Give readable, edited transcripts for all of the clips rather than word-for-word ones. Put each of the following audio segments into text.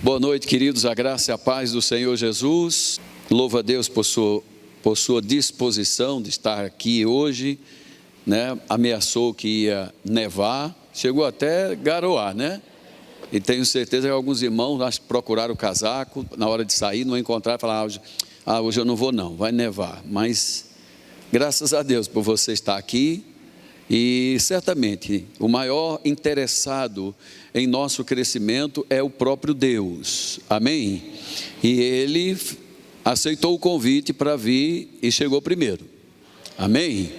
Boa noite, queridos, a graça e a paz do Senhor Jesus. Louvo a Deus por sua disposição de estar aqui hoje, né? Ameaçou que ia nevar, chegou até garoar, né? E tenho certeza que alguns irmãos acho que procuraram o casaco, na hora de sair, não encontraram, falaram, hoje eu não vou não, vai nevar. Mas graças a Deus por você estar aqui. E certamente o maior interessado em nosso crescimento é o próprio Deus, amém? E Ele aceitou o convite para vir e chegou primeiro, amém?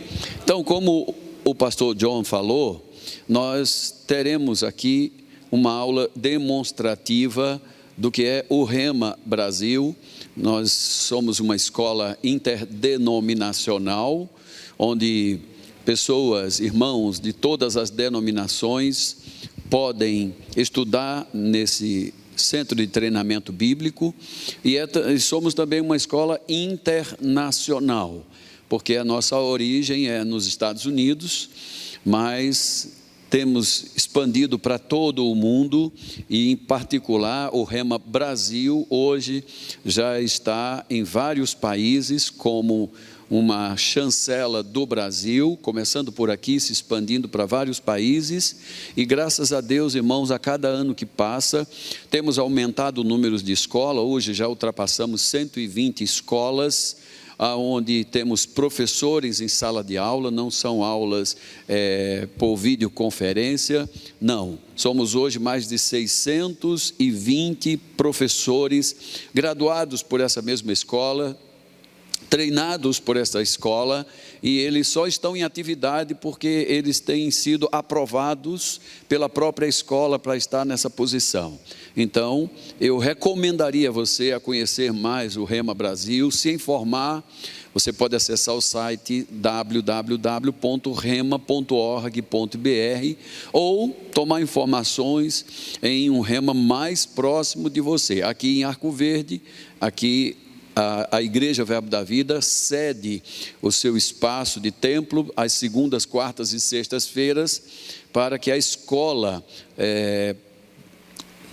Então, como o pastor John falou, nós teremos aqui uma aula demonstrativa do que é o Rema Brasil. Nós somos uma escola interdenominacional, onde pessoas, irmãos de todas as denominações podem estudar nesse centro de treinamento bíblico e somos também uma escola internacional, porque a nossa origem é nos Estados Unidos, mas temos expandido para todo o mundo e em particular o Rema Brasil hoje já está em vários países como uma chancela do Brasil, começando por aqui, se expandindo para vários países, e graças a Deus, irmãos, a cada ano que passa, temos aumentado o número de escolas. Hoje já ultrapassamos 120 escolas, onde temos professores em sala de aula, não são aulas por videoconferência, não, somos hoje mais de 620 professores graduados por essa mesma escola, treinados por essa escola, e eles só estão em atividade porque eles têm sido aprovados pela própria escola para estar nessa posição. Então, eu recomendaria você a conhecer mais o Rema Brasil, se informar. Você pode acessar o site www.rema.org.br ou tomar informações em um Rema mais próximo de você. Aqui em Arco Verde, aqui a Igreja Verbo da Vida cede o seu espaço de templo às segundas, quartas e sextas-feiras para que a escola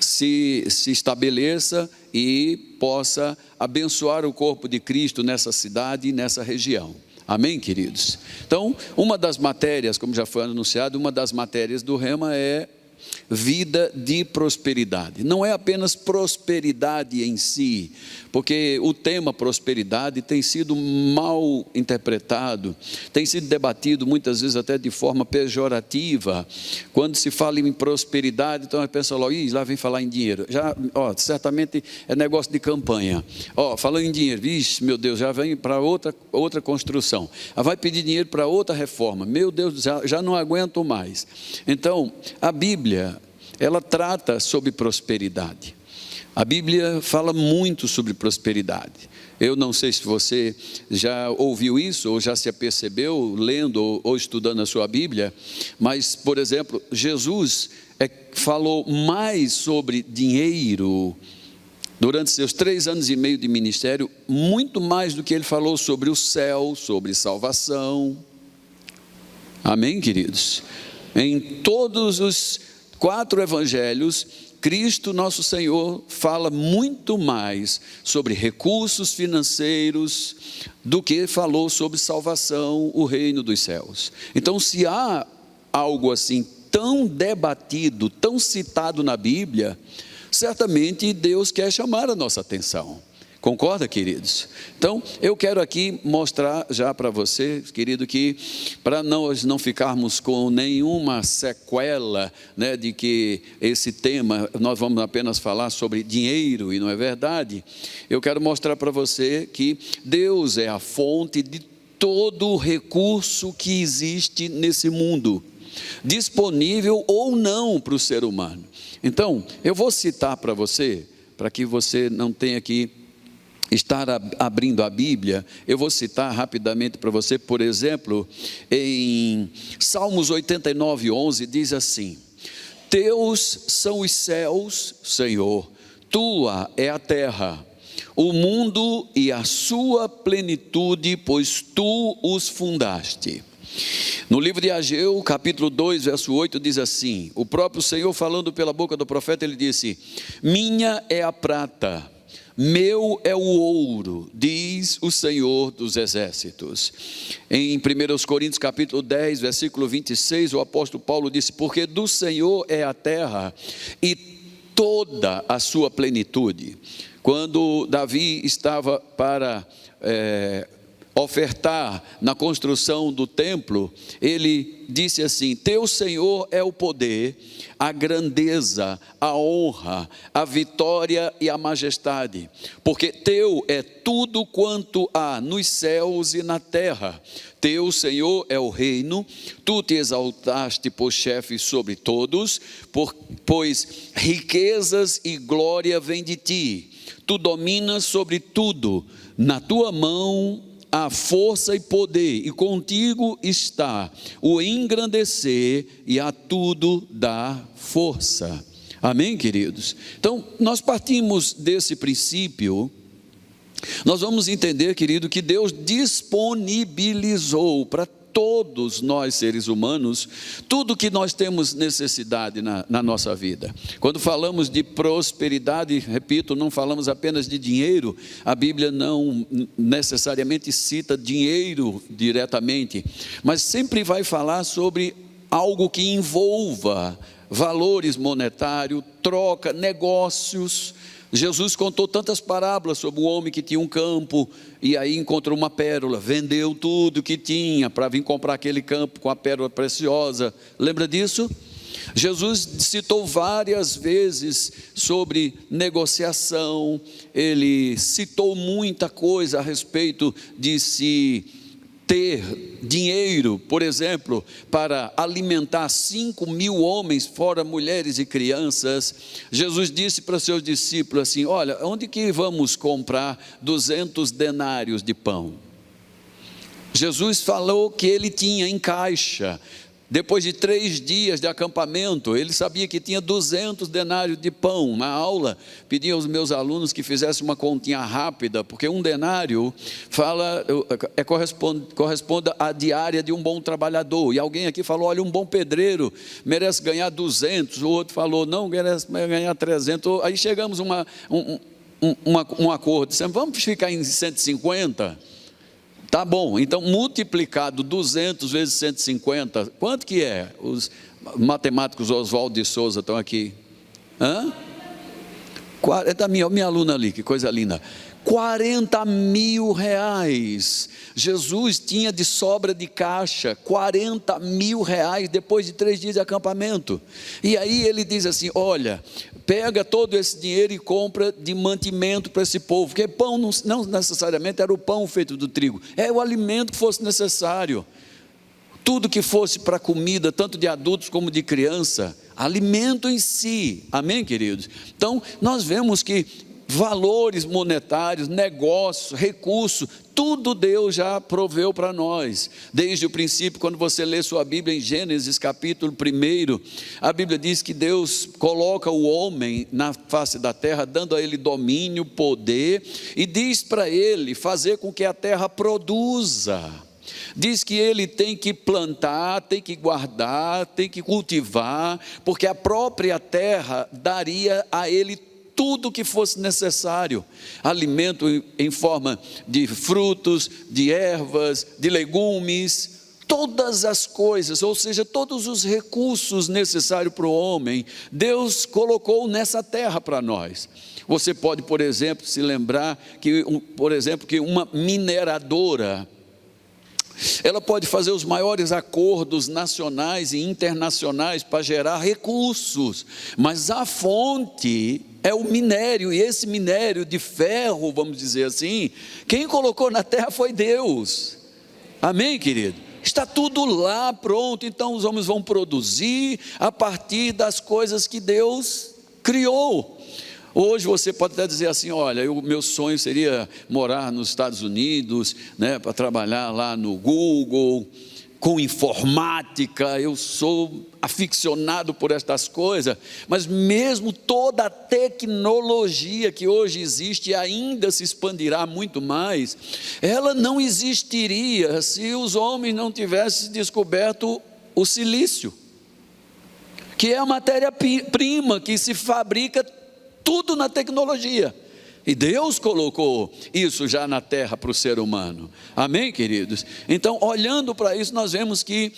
se estabeleça e possa abençoar o corpo de Cristo nessa cidade e nessa região. Amém, queridos? Então, uma das matérias, como já foi anunciado, uma das matérias do Rema é vida de prosperidade. Não é apenas prosperidade em si, porque o tema prosperidade tem sido mal interpretado, tem sido debatido muitas vezes até de forma pejorativa. Quando se fala em prosperidade, então a pessoa logo, lá vem falar em dinheiro, já, certamente é negócio de campanha, falando em dinheiro, vixe, meu Deus, já vem para outra construção, vai pedir dinheiro para outra reforma, meu Deus, já não aguento mais. Então, a Bíblia, ela trata sobre prosperidade. A Bíblia fala muito sobre prosperidade. Eu não sei se você já ouviu isso ou já se apercebeu lendo ou estudando a sua Bíblia, mas, por exemplo, Jesus falou mais sobre dinheiro durante seus 3 anos e meio de ministério, muito mais do que ele falou sobre o céu, sobre salvação. Amém, queridos? Em todos os 4 evangelhos, Cristo nosso Senhor fala muito mais sobre recursos financeiros do que falou sobre salvação, o reino dos céus. Então, se há algo assim tão debatido, tão citado na Bíblia, certamente Deus quer chamar a nossa atenção. Concorda, queridos? Então, eu quero aqui mostrar já para você, querido, que para nós não ficarmos com nenhuma sequela, né, de que esse tema, nós vamos apenas falar sobre dinheiro, e não é verdade, eu quero mostrar para você que Deus é a fonte de todo o recurso que existe nesse mundo, disponível ou não para o ser humano. Então, eu vou citar para você, para que você não tenha que estar abrindo a Bíblia, eu vou citar rapidamente para você, por exemplo, em Salmos 89:11, diz assim: Teus são os céus, Senhor, tua é a terra, o mundo e a sua plenitude, pois tu os fundaste. No livro de Ageu, capítulo 2, verso 8, diz assim: o próprio Senhor falando pela boca do profeta, ele disse: minha é a prata, meu é o ouro, diz o Senhor dos exércitos. Em 1 Coríntios capítulo 10, versículo 26, o apóstolo Paulo disse: porque do Senhor é a terra e toda a sua plenitude. Quando Davi estava para ofertar na construção do templo, ele disse assim: teu Senhor é o poder, a grandeza, a honra, a vitória e a majestade, porque teu é tudo quanto há nos céus e na terra. Teu, Senhor, é o reino, tu te exaltaste por chefe sobre todos, pois riquezas e glória vêm de ti, tu dominas sobre tudo, na tua mão há força e poder, e contigo está o engrandecer, e a tudo dá força. Amém, queridos? Então, nós partimos desse princípio. Nós vamos entender, querido, que Deus disponibilizou para todos nós seres humanos tudo que nós temos necessidade na nossa vida. Quando falamos de prosperidade, repito, não falamos apenas de dinheiro. A Bíblia não necessariamente cita dinheiro diretamente, mas sempre vai falar sobre algo que envolva valores monetários, troca, negócios. Jesus contou tantas parábolas sobre o homem que tinha um campo e aí encontrou uma pérola, vendeu tudo que tinha para vir comprar aquele campo com a pérola preciosa. Lembra disso? Jesus citou várias vezes sobre negociação, ele citou muita coisa a respeito de se ter dinheiro, por exemplo, para alimentar 5.000 homens, fora mulheres e crianças. Jesus disse para seus discípulos assim: olha, onde que vamos comprar 200 denários de pão? Jesus falou que ele tinha em caixa. Depois de 3 dias de acampamento, ele sabia que tinha 200 denários de pão. Na aula, pedi aos meus alunos que fizessem uma continha rápida, porque um denário corresponde à diária de um bom trabalhador. E alguém aqui falou: olha, um bom pedreiro merece ganhar 200. O outro falou: não, merece ganhar 300. Aí chegamos a um acordo, dissemos: vamos ficar em 150? Tá bom, então multiplicado 200 vezes 150, quanto que é? Os matemáticos Oswaldo de Souza estão aqui. 40 mil, minha aluna ali, que coisa linda. 40 mil reais. Jesus tinha de sobra de caixa 40 mil reais depois de 3 dias de acampamento. E aí ele diz assim: olha, pega todo esse dinheiro e compra de mantimento para esse povo, porque pão não necessariamente era o pão feito do trigo, é o alimento que fosse necessário. Tudo que fosse para comida, tanto de adultos como de criança, alimento em si. Amém, queridos? Então nós vemos que valores monetários, negócios, recursos, tudo Deus já proveu para nós. Desde o princípio, quando você lê sua Bíblia em Gênesis capítulo 1, a Bíblia diz que Deus coloca o homem na face da terra, dando a ele domínio, poder, e diz para ele fazer com que a terra produza. Diz que ele tem que plantar, tem que guardar, tem que cultivar, porque a própria terra daria a ele tudo que fosse necessário, alimento em forma de frutos, de ervas, de legumes, todas as coisas, ou seja, todos os recursos necessários para o homem, Deus colocou nessa terra para nós. Você pode, por exemplo, se lembrar que uma mineradora, ela pode fazer os maiores acordos nacionais e internacionais para gerar recursos, mas a fonte é o minério, e esse minério de ferro, vamos dizer assim, quem colocou na terra foi Deus. Amém, querido? Está tudo lá pronto, então os homens vão produzir a partir das coisas que Deus criou. Hoje você pode até dizer assim: olha, o meu sonho seria morar nos Estados Unidos, para trabalhar lá no Google. com informática, eu sou aficionado por estas coisas, mas mesmo toda a tecnologia que hoje existe e ainda se expandirá muito mais, ela não existiria se os homens não tivessem descoberto o silício, que é a matéria-prima que se fabrica tudo na tecnologia. E Deus colocou isso já na terra para o ser humano. Amém, queridos? Então, olhando para isso, nós vemos que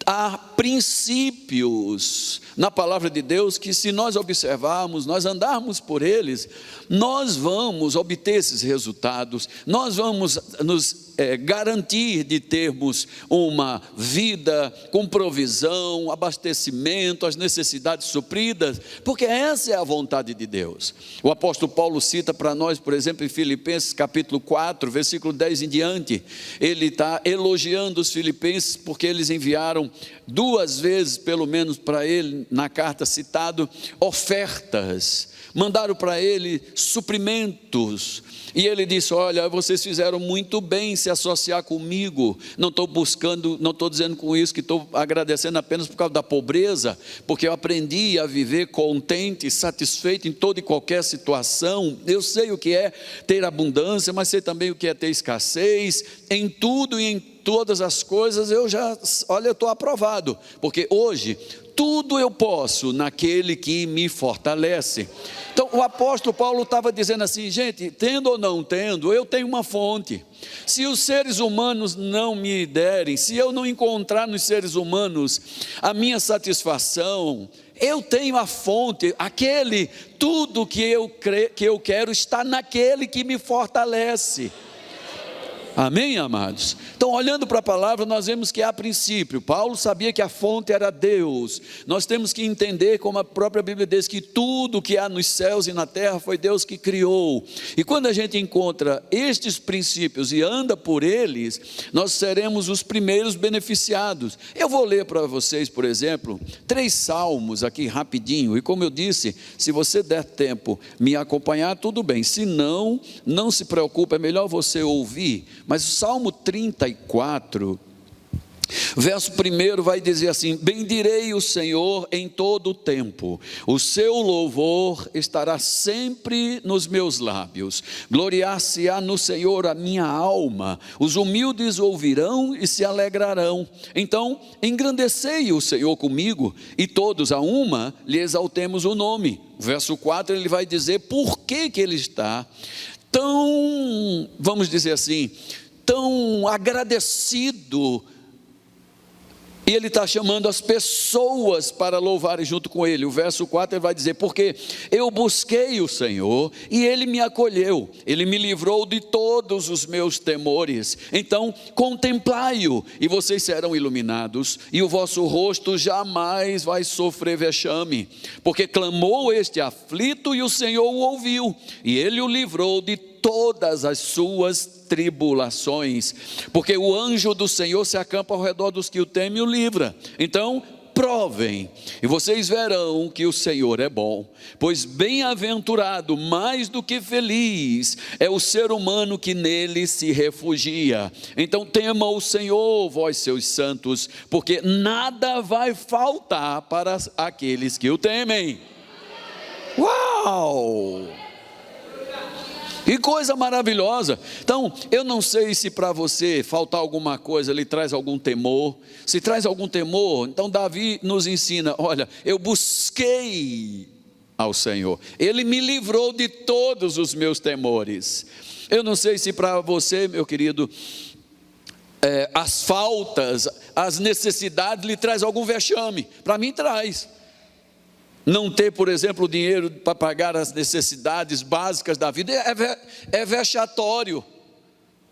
há princípios na palavra de Deus que, se nós observarmos, nós andarmos por eles, nós vamos obter esses resultados, nós vamos nos garantir de termos uma vida com provisão, abastecimento, as necessidades supridas, porque essa é a vontade de Deus. O apóstolo Paulo cita para nós, por exemplo, em Filipenses capítulo 4, versículo 10 em diante, ele está elogiando os filipenses, porque eles enviaram 2 vezes, pelo menos para ele, na carta citado, ofertas, mandaram para ele suprimentos, e ele disse: olha, vocês fizeram muito bem em se associar comigo, não estou dizendo com isso que estou agradecendo apenas por causa da pobreza, porque eu aprendi a viver contente, satisfeito em toda e qualquer situação. Eu sei o que é ter abundância, mas sei também o que é ter escassez, em tudo e em todas as coisas eu estou aprovado, porque hoje tudo eu posso naquele que me fortalece. Então o apóstolo Paulo estava dizendo assim: gente, tendo ou não tendo, eu tenho uma fonte. Se os seres humanos não me derem, se eu não encontrar nos seres humanos a minha satisfação, eu tenho a fonte, tudo que eu quero está naquele que me fortalece. Amém, amados? Então, olhando para a palavra, nós vemos que há princípio. Paulo sabia que a fonte era Deus. Nós temos que entender, como a própria Bíblia diz, que tudo que há nos céus e na terra foi Deus que criou. E quando a gente encontra estes princípios e anda por eles, nós seremos os primeiros beneficiados. Eu vou ler para vocês, por exemplo, 3 salmos aqui rapidinho. E como eu disse, se você der tempo me acompanhar, tudo bem. Se não, não se preocupe, é melhor você ouvir. Mas o Salmo 34, verso 1 vai dizer assim: bendirei o Senhor em todo o tempo, o seu louvor estará sempre nos meus lábios, gloriar-se-á no Senhor a minha alma, os humildes ouvirão e se alegrarão. Então engrandecei o Senhor comigo, e todos a uma lhe exaltemos o nome. Verso 4 ele vai dizer por que ele está tão, vamos dizer assim, tão agradecido. E ele está chamando as pessoas para louvarem junto com ele. O verso 4 ele vai dizer: porque eu busquei o Senhor e ele me acolheu, ele me livrou de todos os meus temores. Então contemplai-o e vocês serão iluminados, e o vosso rosto jamais vai sofrer vexame. Porque clamou este aflito e o Senhor o ouviu, e ele o livrou de todas as suas tribulações, porque o anjo do Senhor se acampa ao redor dos que o temem e o livra. Então provem, e vocês verão que o Senhor é bom, pois bem-aventurado, mais do que feliz, é o ser humano que nele se refugia. Então tema o Senhor, vós seus santos, porque nada vai faltar para aqueles que o temem. Uau! Que coisa maravilhosa. Então, eu não sei se para você faltar alguma coisa lhe traz algum temor. Se traz algum temor, então Davi nos ensina: olha, eu busquei ao Senhor, ele me livrou de todos os meus temores. Eu não sei se para você, meu querido, as faltas, as necessidades lhe traz algum vexame. Para mim traz. Não ter, por exemplo, o dinheiro para pagar as necessidades básicas da vida é vexatório.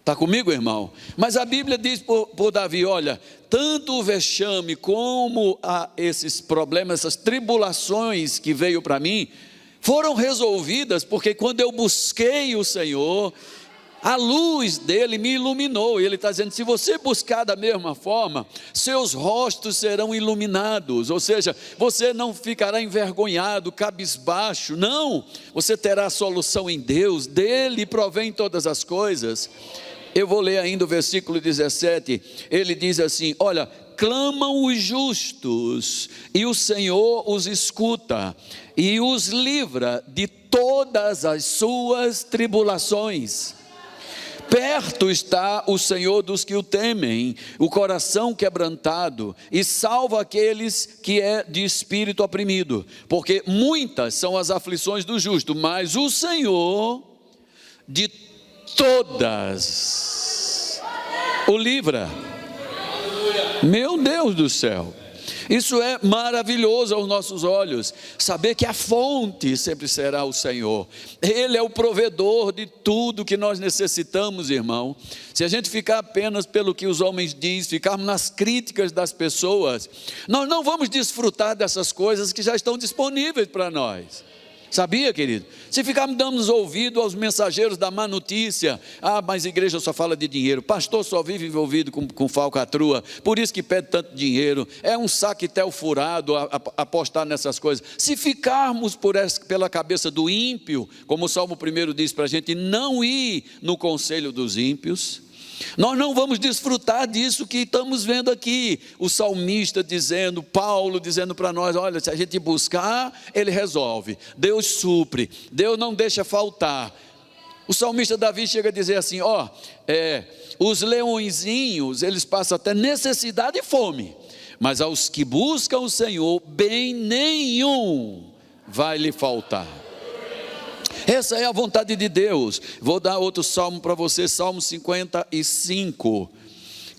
Está comigo, irmão? Mas a Bíblia diz por Davi: olha, tanto o vexame como esses problemas, essas tribulações que veio para mim, foram resolvidas, porque quando eu busquei o Senhor, a luz dele me iluminou. E ele está dizendo: se você buscar da mesma forma, seus rostos serão iluminados. Ou seja, você não ficará envergonhado, cabisbaixo. Não, você terá a solução em Deus, dele provém todas as coisas. eu vou ler ainda o versículo 17, ele diz assim, olha, clamam os justos, e o Senhor os escuta, e os livra de todas as suas tribulações. Perto está o Senhor dos que o temem, o coração quebrantado, e salva aqueles que é de espírito oprimido, porque muitas são as aflições do justo, mas o Senhor de todas o livra. Meu Deus do céu, isso é maravilhoso aos nossos olhos, saber que a fonte sempre será o Senhor. Ele é o provedor de tudo que nós necessitamos, irmão. Se a gente ficar apenas pelo que os homens dizem, ficarmos nas críticas das pessoas, nós não vamos desfrutar dessas coisas que já estão disponíveis para nós. Sabia, querido? Se ficarmos dando ouvido aos mensageiros da má notícia, mas a igreja só fala de dinheiro, pastor só vive envolvido com falcatrua, por isso que pede tanto dinheiro, é um saquetel furado apostar nessas coisas. Se ficarmos pela cabeça do ímpio, como o Salmo 1 diz para a gente, não ir no conselho dos ímpios, nós não vamos desfrutar disso que estamos vendo aqui, o salmista dizendo, Paulo dizendo para nós, olha, se a gente buscar, ele resolve, Deus supre, Deus não deixa faltar. O salmista Davi chega a dizer assim, os leõezinhos, eles passam até necessidade e fome, mas aos que buscam o Senhor, bem nenhum vai lhe faltar. Essa é a vontade de Deus. Vou dar outro salmo para você, Salmo 55,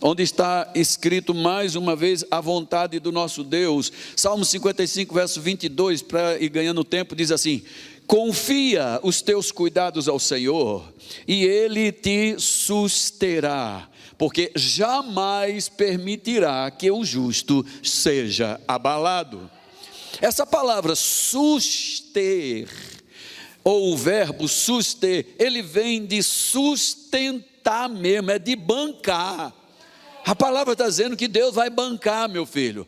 onde está escrito mais uma vez a vontade do nosso Deus. Salmo 55, verso 22, para ir ganhando tempo, diz assim, confia os teus cuidados ao Senhor, e Ele te susterá, porque jamais permitirá que o justo seja abalado. Essa palavra suster, ou o verbo suster, ele vem de sustentar mesmo, é de bancar. A palavra está dizendo que Deus vai bancar, meu filho.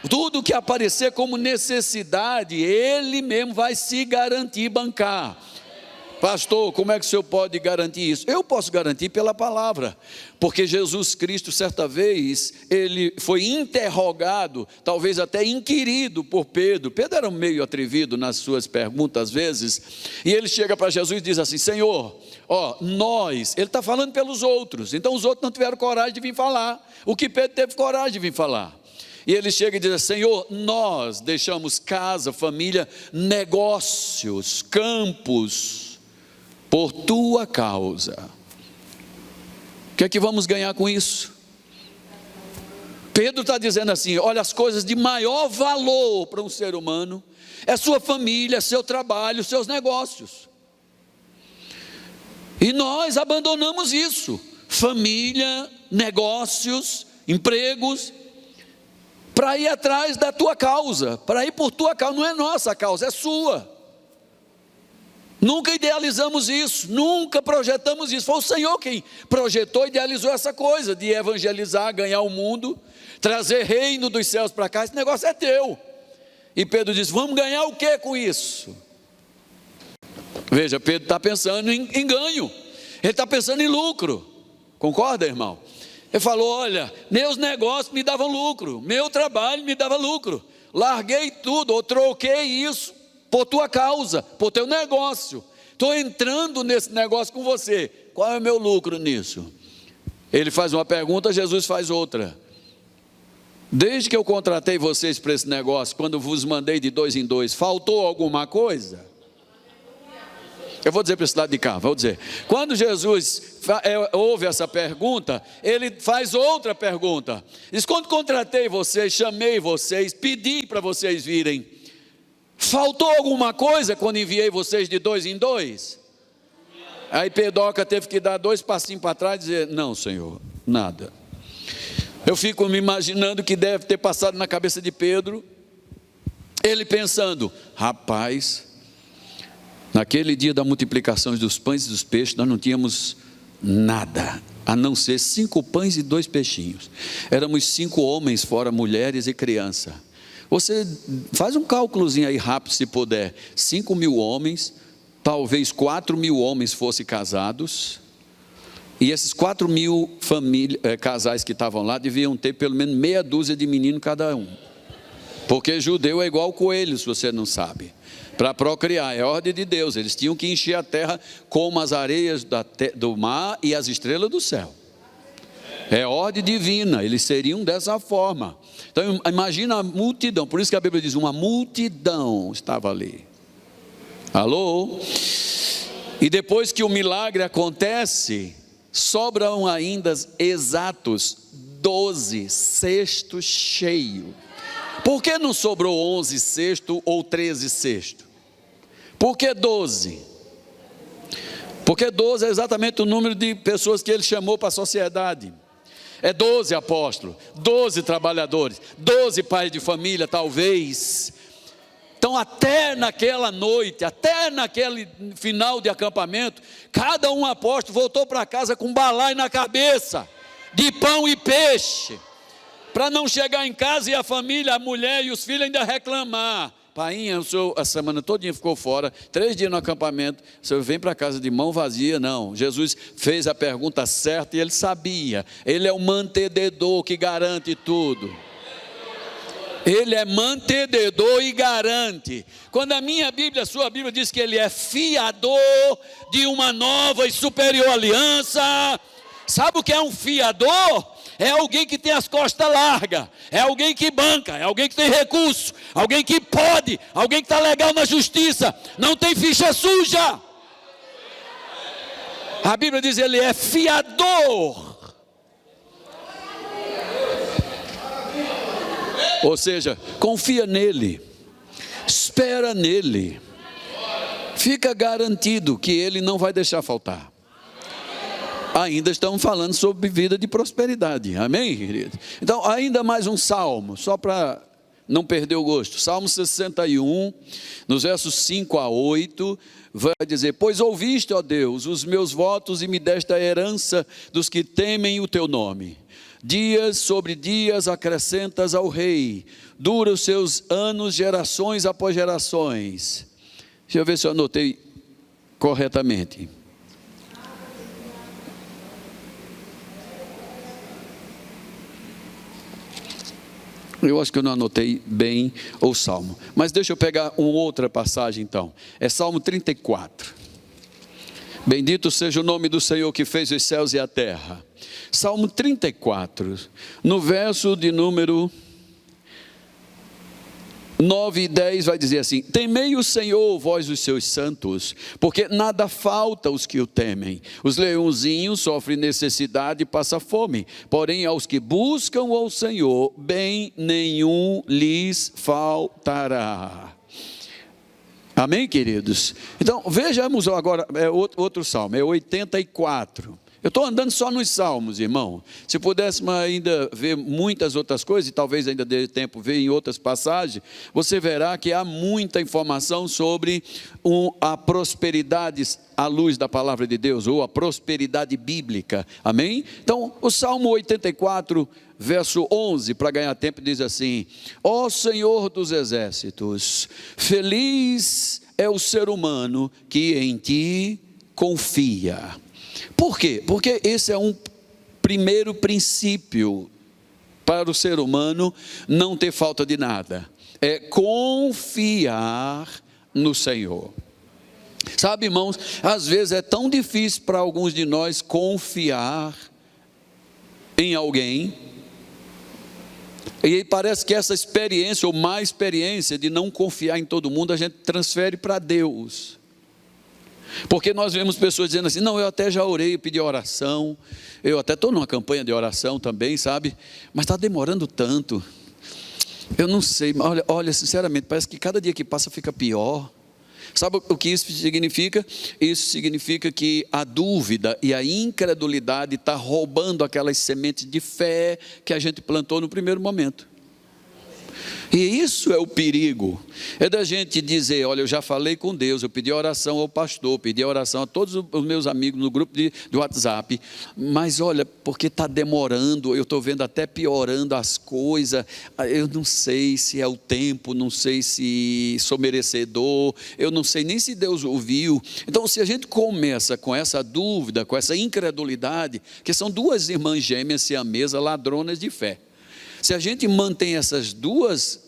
Tudo que aparecer como necessidade, Ele mesmo vai se garantir bancar. Pastor, como é que o senhor pode garantir isso? Eu posso garantir pela palavra, porque Jesus Cristo, certa vez, ele foi interrogado, talvez até inquirido por Pedro. Pedro era meio atrevido nas suas perguntas às vezes, e ele chega para Jesus e diz assim, Senhor, nós, ele está falando pelos outros, então os outros não tiveram coragem de vir falar, o que Pedro teve coragem de vir falar. E ele chega e diz, Senhor, nós deixamos casa, família, negócios, campos, por tua causa. O que é que vamos ganhar com isso? Pedro está dizendo assim, olha, as coisas de maior valor para um ser humano, é sua família, seu trabalho, seus negócios. E nós abandonamos isso, família, negócios, empregos, para ir atrás da tua causa, para ir por tua causa, não é nossa causa, é sua. Nunca idealizamos isso, nunca projetamos isso, foi o Senhor quem projetou e idealizou essa coisa, de evangelizar, ganhar o mundo, trazer reino dos céus para cá, esse negócio é teu. E Pedro diz, vamos ganhar o que com isso? Veja, Pedro está pensando em ganho, ele está pensando em lucro, concorda, irmão? Ele falou, olha, meus negócios me davam lucro, meu trabalho me dava lucro, larguei tudo, ou troquei isso por tua causa, por teu negócio, estou entrando nesse negócio com você, qual é o meu lucro nisso? Ele faz uma pergunta, Jesus faz outra. Desde que eu contratei vocês para esse negócio, quando vos mandei de 2 em 2, faltou alguma coisa? Eu vou dizer para esse lado de cá, vou dizer, quando Jesus ouve essa pergunta, ele faz outra pergunta, diz, quando contratei vocês, chamei vocês, pedi para vocês virem, faltou alguma coisa quando enviei vocês de 2 em 2? Aí Pedoca teve que dar 2 passinhos para trás e dizer, não, Senhor, nada. Eu fico me imaginando que deve ter passado na cabeça de Pedro, ele pensando, rapaz, naquele dia da multiplicação dos pães e dos peixes, nós não tínhamos nada, a não ser 5 pães e 2 peixinhos, éramos 5 homens, fora mulheres e criança. Você faz um cálculozinho aí rápido se puder, 5.000 homens, talvez 4.000 homens fossem casados, E esses 4.000 casais que estavam lá deviam ter pelo menos meia dúzia de menino cada um. Porque judeu é igual coelho, se você não sabe. Para procriar, é ordem de Deus. Eles tinham que encher a terra como as areias do mar e as estrelas do céu. É ordem divina, eles seriam dessa forma. Então imagina a multidão, por isso que a Bíblia diz, uma multidão estava ali. Alô? E depois que o milagre acontece, sobram ainda exatos 12 cestos cheios. Por que não sobrou 11 cestos ou 13 cestos? Por que 12? Porque 12 é exatamente o número de pessoas que ele chamou para a sociedade. É 12 apóstolos, 12 trabalhadores, 12 pais de família, talvez. Então, até naquela noite, até naquele final de acampamento, cada um apóstolo voltou para casa com um balaio na cabeça, de pão e peixe, para não chegar em casa e a família, a mulher e os filhos ainda reclamar. Painha, o senhor a semana todinha ficou fora, 3 dias no acampamento, o senhor vem para casa de mão vazia? Não, Jesus fez a pergunta certa e ele sabia. Ele é o mantenedor que garante tudo. Ele é mantenedor e garante. Quando a minha Bíblia, a sua Bíblia diz que ele é fiador de uma nova e superior aliança. Sabe o que é um fiador? É alguém que tem as costas largas, é alguém que banca, é alguém que tem recurso, alguém que pode, alguém que está legal na justiça, não tem ficha suja. A Bíblia diz que ele é fiador. Ou seja, confia nele, espera nele, fica garantido que ele não vai deixar faltar. Ainda estamos falando sobre vida de prosperidade, amém, querido? Então, ainda mais um salmo, só para não perder o gosto. Salmo 61, nos versos 5 a 8, vai dizer: pois ouviste, ó Deus, os meus votos e me deste a herança dos que temem o teu nome. Dias sobre dias acrescentas ao rei, dura os seus anos, gerações após gerações. Deixa eu ver se eu anotei corretamente. Eu acho que eu não anotei bem o salmo, mas deixa eu pegar uma outra passagem então. É Salmo 34. Bendito seja o nome do Senhor que fez os céus e a terra. Salmo 34, no verso de número 9 e 10 vai dizer assim: temei o Senhor, vós os seus santos, porque nada falta aos que o temem. Os leãozinhos sofrem necessidade e passam fome, porém aos que buscam o Senhor, bem nenhum lhes faltará. Amém, queridos? Então vejamos agora, outro salmo, é 84. Eu estou andando só nos salmos, irmão. Se pudéssemos ainda ver muitas outras coisas, e talvez ainda dê tempo ver em outras passagens, você verá que há muita informação sobre a prosperidade à luz da palavra de Deus, ou a prosperidade bíblica, amém? Então, o Salmo 84, verso 11, para ganhar tempo, diz assim: ó Senhor dos exércitos, feliz é o ser humano que em ti confia. Por quê? Porque esse é um primeiro princípio para o ser humano não ter falta de nada. É confiar no Senhor. Sabe, irmãos, às vezes é tão difícil para alguns de nós confiar em alguém. E parece que essa experiência, ou má experiência de não confiar em todo mundo, a gente transfere para Deus. Porque nós vemos pessoas dizendo assim: não, eu até já orei, eu pedi oração, eu até estou numa campanha de oração também, sabe? Mas está demorando tanto, eu não sei, olha, sinceramente, parece que cada dia que passa fica pior. Sabe o que isso significa? Isso significa que a dúvida e a incredulidade está roubando aquelas sementes de fé que a gente plantou no primeiro momento. E isso é o perigo, é da gente dizer, olha, eu já falei com Deus, eu pedi oração ao pastor, pedi oração a todos os meus amigos no grupo do WhatsApp, mas olha, porque está demorando, eu estou vendo até piorando as coisas, eu não sei se é o tempo, não sei se sou merecedor, eu não sei nem se Deus ouviu. Então, se a gente começa com essa dúvida, com essa incredulidade, que são duas irmãs gêmeas siamesas, ladronas de fé, se a gente mantém essas duas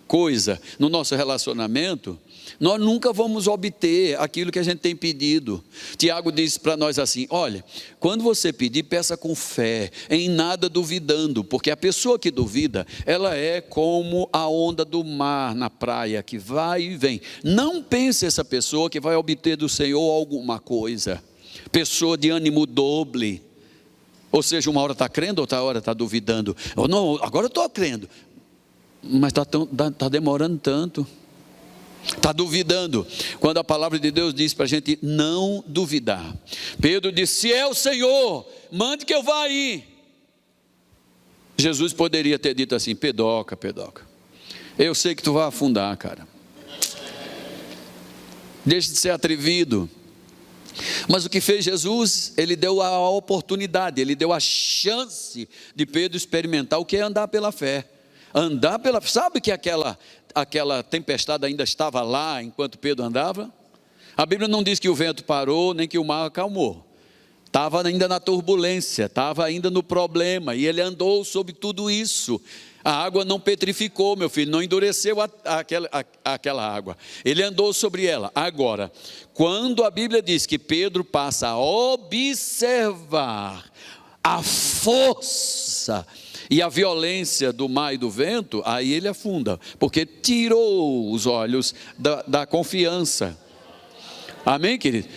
coisas no nosso relacionamento, nós nunca vamos obter aquilo que a gente tem pedido. Tiago diz para nós assim, olha, quando você pedir, peça com fé, em nada duvidando, porque a pessoa que duvida, ela é como a onda do mar na praia, que vai e vem. Não pense essa pessoa que vai obter do Senhor alguma coisa, pessoa de ânimo doble. Ou seja, uma hora está crendo, outra hora está duvidando. Ou não, agora eu estou crendo, mas está demorando tanto, está duvidando. Quando a palavra de Deus diz para a gente não duvidar. Pedro disse, se é o Senhor, mande que eu vá aí. Jesus poderia ter dito assim, Pedoca, eu sei que tu vai afundar, cara. Deixa de ser atrevido. Mas o que fez Jesus? Ele deu a oportunidade, ele deu a chance de Pedro experimentar o que é andar pela fé. Andar pela fé. Sabe que aquela tempestade ainda estava lá enquanto Pedro andava? A Bíblia não diz que o vento parou, nem que o mar acalmou. Estava ainda na turbulência, estava ainda no problema, e ele andou sobre tudo isso. A água não petrificou, meu filho, não endureceu aquela água. Ele andou sobre ela. Agora, quando a Bíblia diz que Pedro passa a observar a força e a violência do mar e do vento, aí ele afunda, porque tirou os olhos da confiança. Amém, querido?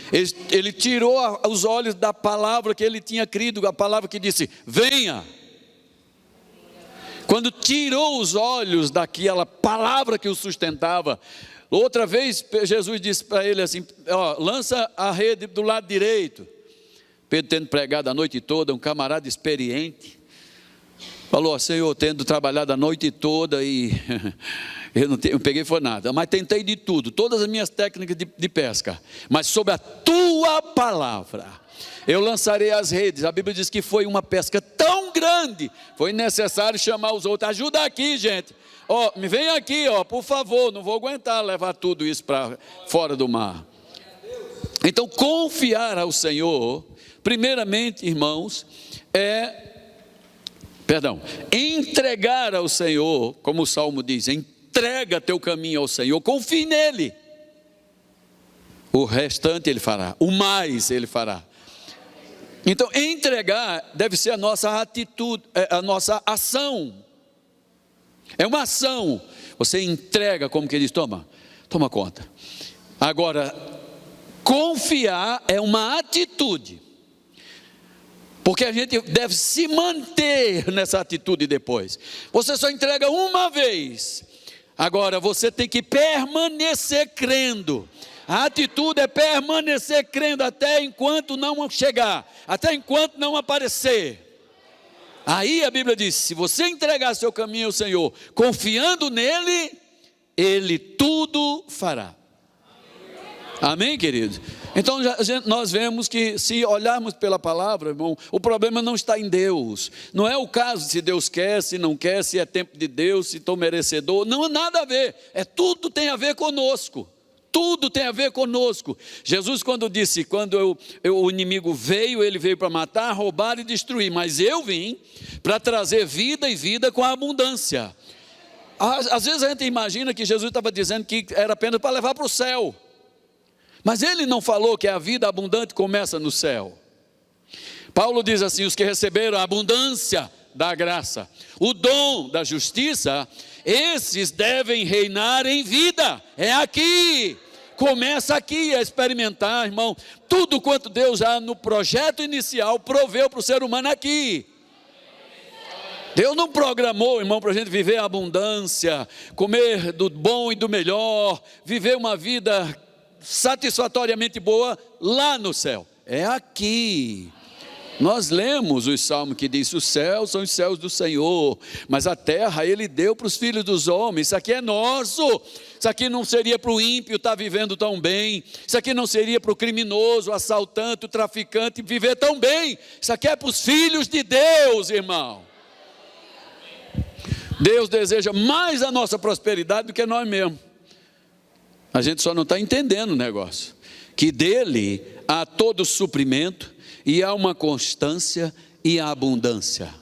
Ele tirou os olhos da palavra que ele tinha crido, a palavra que disse, venha. Quando tirou os olhos daquela palavra que o sustentava, outra vez Jesus disse para ele assim, lança a rede do lado direito. Pedro tendo pregado a noite toda, um camarada experiente, falou, Senhor, tendo trabalhado a noite toda e eu não peguei foi nada, mas tentei de tudo, todas as minhas técnicas de pesca, mas sobre a tua palavra eu lançarei as redes. A Bíblia diz que foi uma pesca tão grande, foi necessário chamar os outros, ajuda aqui, gente, me vem aqui, por favor, não vou aguentar levar tudo isso para fora do mar. Então, confiar ao Senhor, primeiramente, irmãos, entregar ao Senhor, como o Salmo diz, entrega teu caminho ao Senhor, confie nele, o restante ele fará, o mais ele fará. Então, entregar deve ser a nossa atitude, a nossa ação. É uma ação. Você entrega, como que diz, toma conta. Agora, confiar é uma atitude. Porque a gente deve se manter nessa atitude depois. Você só entrega uma vez. Agora, você tem que permanecer crendo. A atitude é permanecer crendo até enquanto não chegar, até enquanto não aparecer. Aí a Bíblia diz, se você entregar seu caminho ao Senhor, confiando nele, ele tudo fará. Amém, queridos? Então nós vemos que se olharmos pela palavra, irmão, o problema não está em Deus. Não é o caso se Deus quer, se não quer, se é tempo de Deus, se estou merecedor. Não é nada a ver, tudo tem a ver conosco. Tudo tem a ver conosco. Jesus quando disse, quando o inimigo veio, ele veio para matar, roubar e destruir, mas eu vim para trazer vida e vida com abundância. Às vezes a gente imagina que Jesus estava dizendo que era apenas para levar para o céu, mas ele não falou que a vida abundante começa no céu. Paulo diz assim, os que receberam a abundância da graça, o dom da justiça, esses devem reinar em vida, aqui. Começa aqui a experimentar, irmão, tudo quanto Deus já no projeto inicial proveu para o ser humano aqui. Deus não programou, irmão, para a gente viver a abundância, comer do bom e do melhor, viver uma vida satisfatoriamente boa lá no céu. É aqui. Nós lemos os salmos que diz: os céus são os céus do Senhor, mas a terra Ele deu para os filhos dos homens. Isso aqui é nosso. Isso aqui não seria para o ímpio estar vivendo tão bem. Isso aqui não seria para o criminoso, o assaltante, o traficante viver tão bem. Isso aqui é para os filhos de Deus, irmão. Deus deseja mais a nossa prosperidade do que nós mesmos. A gente só não está entendendo o negócio. Que dele há todo suprimento, e há uma constância e a abundância.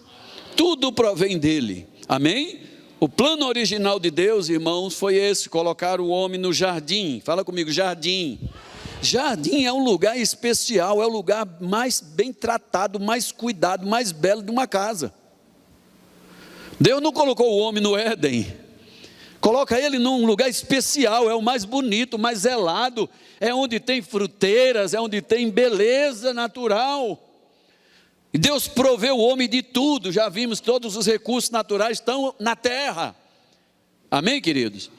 Tudo provém dele. Amém? O plano original de Deus, irmãos, foi esse: colocar o homem no jardim. Fala comigo, jardim. Jardim é um lugar especial, é o lugar mais bem tratado, mais cuidado, mais belo de uma casa. Deus não colocou o homem no Éden. Coloca ele num lugar especial, é o mais bonito, mais zelado, é onde tem fruteiras, é onde tem beleza natural. E Deus proveu o homem de tudo, já vimos, todos os recursos naturais estão na terra. Amém, queridos?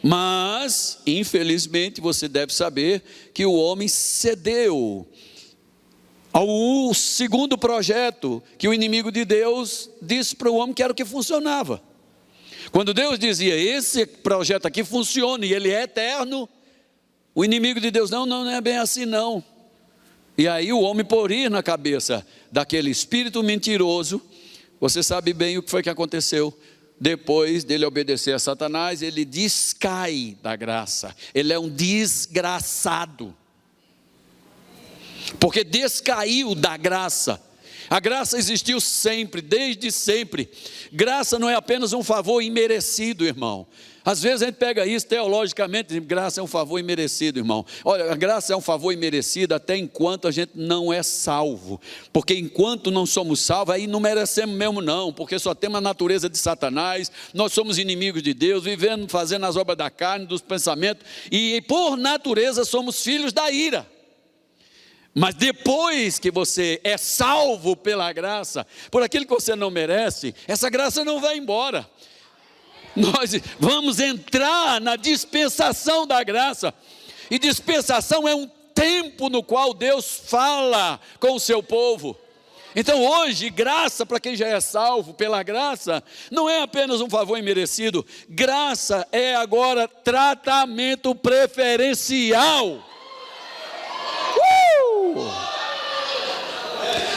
Mas, infelizmente, você deve saber que o homem cedeu ao segundo projeto que o inimigo de Deus disse para o homem que era o que funcionava. Quando Deus dizia: esse projeto aqui funciona e ele é eterno, o inimigo de Deus: não é bem assim não. E aí o homem, por ir na cabeça daquele espírito mentiroso, você sabe bem o que foi que aconteceu. Depois dele obedecer a Satanás, ele descai da graça. Ele é um desgraçado, porque descaiu da graça. A graça existiu sempre, desde sempre. Graça não é apenas um favor imerecido, irmão. Às vezes a gente pega isso teologicamente, diz: graça é um favor imerecido, irmão. Olha, a graça é um favor imerecido até enquanto a gente não é salvo. Porque enquanto não somos salvos, aí não merecemos mesmo não, porque só temos a natureza de Satanás, nós somos inimigos de Deus, vivendo, fazendo as obras da carne, dos pensamentos, e por natureza somos filhos da ira. Mas depois que você é salvo pela graça, por aquilo que você não merece, essa graça não vai embora. Nós vamos entrar na dispensação da graça. E dispensação é um tempo no qual Deus fala com o seu povo. Então hoje, graça para quem já é salvo pela graça, não é apenas um favor imerecido. Graça é agora tratamento preferencial.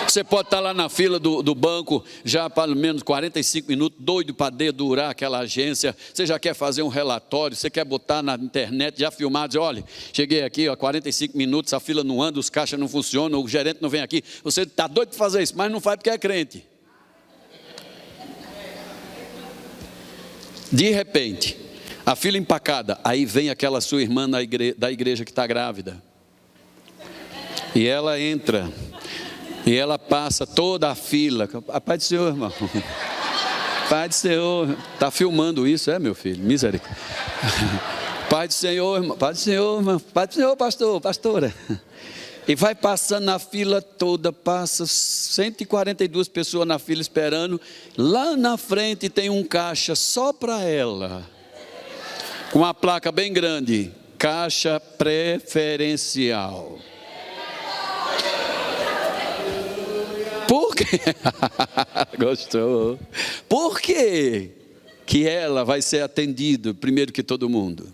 Você pode estar lá na fila do banco, já há pelo menos 45 minutos, doido para dedurar aquela agência. Você já quer fazer um relatório, você quer botar na internet, já filmar, dizer: olha, cheguei aqui, ó, 45 minutos, a fila não anda, os caixas não funcionam, o gerente não vem aqui. Você está doido para fazer isso, mas não faz porque é crente. De repente, a fila empacada, aí vem aquela sua irmã da igreja que está grávida. E ela entra, e ela passa toda a fila. A paz do Senhor, irmão. Pai do Senhor. Está filmando isso, é, meu filho? Misericórdia. Pai do Senhor, irmão. Pai do Senhor, irmão. Pai do Senhor, pastor, pastora. E vai passando na fila toda, passa 142 pessoas na fila esperando. Lá na frente tem um caixa só para ela, com uma placa bem grande: caixa preferencial. Por quê? Gostou? Por quê que ela vai ser atendida primeiro que todo mundo?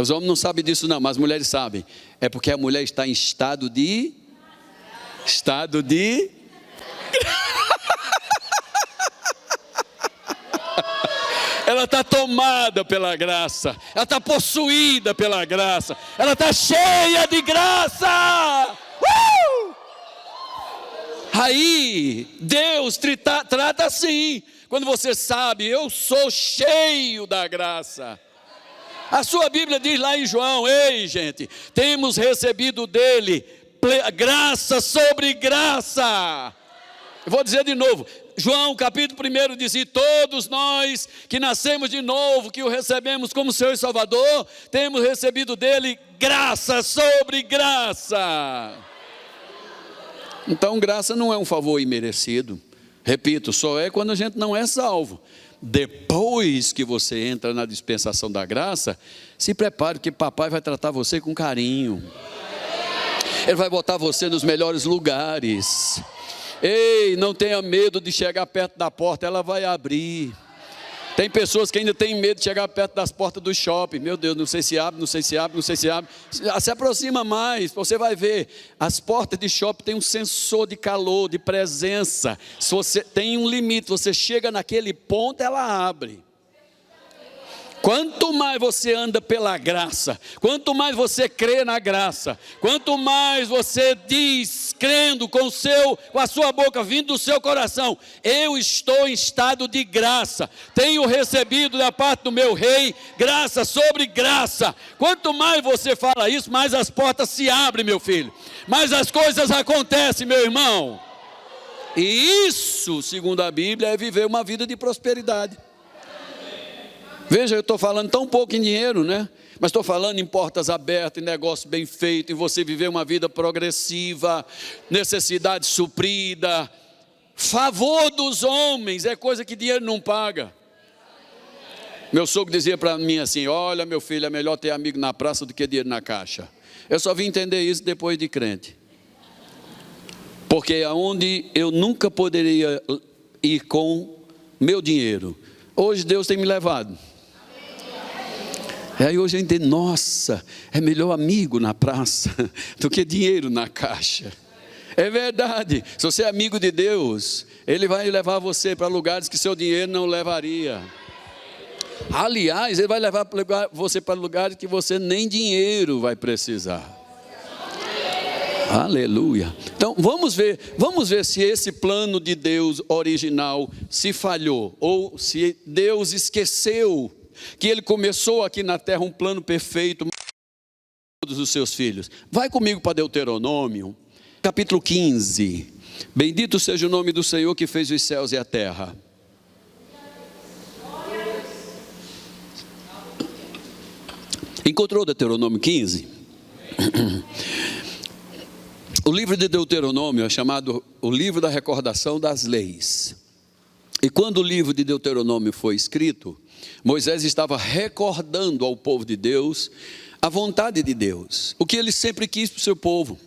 Os homens não sabem disso não, mas as mulheres sabem. É porque a mulher está em estado de ela está tomada pela graça, ela está possuída pela graça, ela está cheia de graça. Aí Deus trata assim, quando você sabe: eu sou cheio da graça. A sua Bíblia diz lá em João: ei gente, temos recebido dele graça sobre graça. Eu vou dizer de novo, João capítulo 1 diz: e todos nós que nascemos de novo, que o recebemos como Senhor e Salvador, temos recebido dele graça sobre graça. Então graça não é um favor imerecido. Repito, só é quando a gente não é salvo. Depois que você entra na dispensação da graça, se prepare que papai vai tratar você com carinho. Ele vai botar você nos melhores lugares. Ei, não tenha medo de chegar perto da porta, ela vai abrir. Tem pessoas que ainda têm medo de chegar perto das portas do shopping. Meu Deus, não sei se abre, não sei se abre, não sei se abre. Se aproxima mais, você vai ver. As portas de shopping têm um sensor de calor, de presença. Se você tem um limite, você chega naquele ponto, ela abre. Quanto mais você anda pela graça, quanto mais você crê na graça, quanto mais você diz, crendo com a sua boca, vindo do seu coração, eu estou em estado de graça, tenho recebido da parte do meu rei, graça sobre graça. Quanto mais você fala isso, mais as portas se abrem, meu filho, mais as coisas acontecem, meu irmão. E isso, segundo a Bíblia, é viver uma vida de prosperidade. Veja, eu estou falando tão pouco em dinheiro, né? Mas estou falando em portas abertas, em negócio bem feito, em você viver uma vida progressiva, necessidade suprida, favor dos homens, é coisa que dinheiro não paga. Meu sogro dizia para mim assim: olha, meu filho, é melhor ter amigo na praça do que dinheiro na caixa. Eu só vim entender isso depois de crente. Porque aonde eu nunca poderia ir com meu dinheiro, hoje Deus tem me levado. E aí hoje eu entendo, nossa, é melhor amigo na praça do que dinheiro na caixa. É verdade, se você é amigo de Deus, Ele vai levar você para lugares que seu dinheiro não levaria. Aliás, Ele vai levar você para lugares que você nem dinheiro vai precisar. Aleluia. Então vamos ver se esse plano de Deus original se falhou, ou se Deus esqueceu que Ele começou aqui na terra um plano perfeito para todos os seus filhos. Vai comigo para Deuteronômio, capítulo 15. Bendito seja o nome do Senhor que fez os céus e a terra. Encontrou Deuteronômio 15? O livro de Deuteronômio é chamado o livro da recordação das leis. E quando o livro de Deuteronômio foi escrito, Moisés estava recordando ao povo de Deus a vontade de Deus, o que ele sempre quis para o seu povo.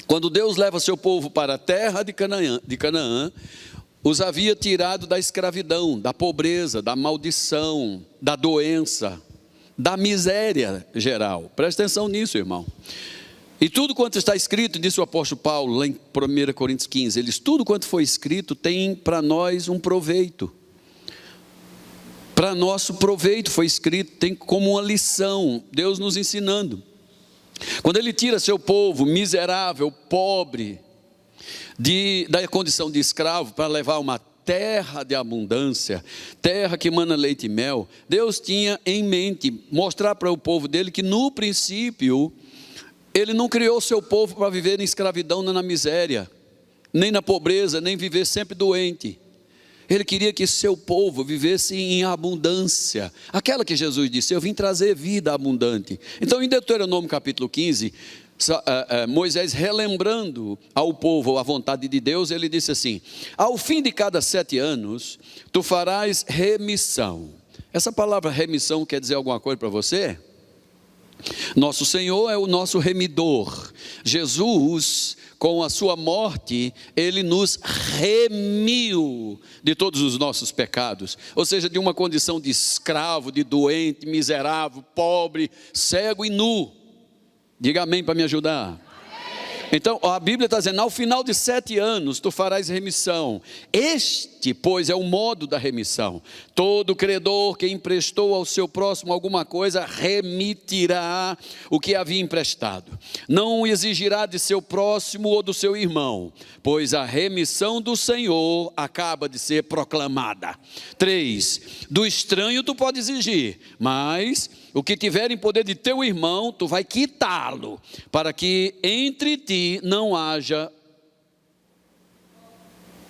Quando Deus leva seu povo para a terra de Canaã, os havia tirado da escravidão, da pobreza, da maldição, da doença, da miséria geral. Presta atenção nisso, irmão. E tudo quanto está escrito, disse o apóstolo Paulo, lá em 1 Coríntios 15, tudo quanto foi escrito tem para nós um proveito. Para nosso proveito foi escrito, tem como uma lição, Deus nos ensinando. Quando Ele tira seu povo miserável, pobre, da condição de escravo, para levar uma terra de abundância, terra que emana leite e mel, Deus tinha em mente mostrar para o povo dele que no princípio, Ele não criou seu povo para viver em escravidão, nem na miséria, nem na pobreza, nem viver sempre doente. Ele queria que seu povo vivesse em abundância, aquela que Jesus disse: eu vim trazer vida abundante. Então em Deuteronômio capítulo 15, Moisés relembrando ao povo a vontade de Deus, ele disse assim: ao fim de cada 7 anos, tu farás remissão. Essa palavra remissão quer dizer alguma coisa para você? Nosso Senhor é o nosso remidor. Jesus, com a sua morte, Ele nos remiu de todos os nossos pecados. Ou seja, de uma condição de escravo, de doente, miserável, pobre, cego e nu. Diga amém para me ajudar. Então a Bíblia está dizendo: ao final de 7 anos tu farás remissão. Este, pois, é o modo da remissão. Todo credor que emprestou ao seu próximo alguma coisa, remitirá o que havia emprestado. Não exigirá de seu próximo ou do seu irmão, pois a remissão do Senhor acaba de ser proclamada. 3, do estranho tu pode exigir, mas o que tiver em poder de teu irmão, tu vai quitá-lo, para que entre ti não haja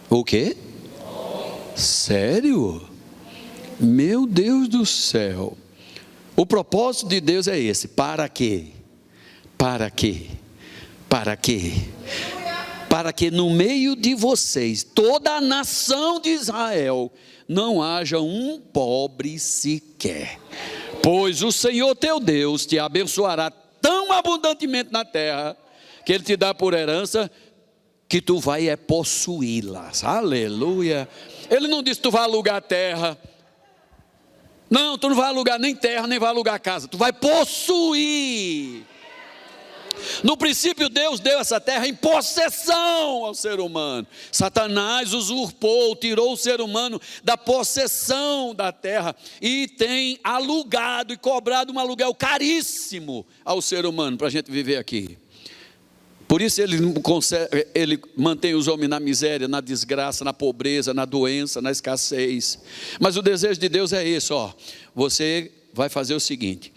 o quê? Sério? Meu Deus do céu. O propósito de Deus é esse. Para quê? Para quê? Para quê? Para que no meio de vocês, toda a nação de Israel, não haja um pobre sequer. Pois o Senhor teu Deus te abençoará tão abundantemente na terra, que Ele te dá por herança, que tu vai possuí-las. Aleluia. Ele não disse que tu vai alugar terra. Não, tu não vai alugar nem terra, nem vai alugar casa. Tu vai possuir. No princípio, Deus deu essa terra em possessão ao ser humano. Satanás usurpou, tirou o ser humano da possessão da terra e tem alugado e cobrado um aluguel caríssimo ao ser humano para a gente viver aqui. Por isso ele mantém os homens na miséria, na desgraça, na pobreza, na doença, na escassez. Mas o desejo de Deus é esse, ó. Você vai fazer o seguinte: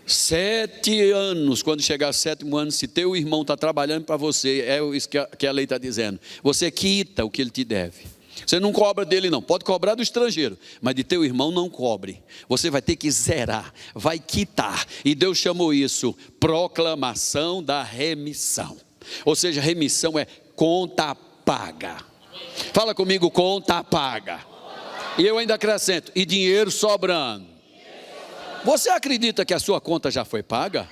7 anos, quando chegar ao 7º ano, se teu irmão está trabalhando para você, é isso que a lei está dizendo, você quita o que ele te deve. Você não cobra dele não, pode cobrar do estrangeiro, mas de teu irmão não cobre. Você vai ter que zerar, vai quitar. E Deus chamou isso proclamação da remissão. Ou seja, remissão é conta paga. Fala comigo, conta paga. E eu ainda acrescento, e dinheiro sobrando. Você acredita que a sua conta já foi paga?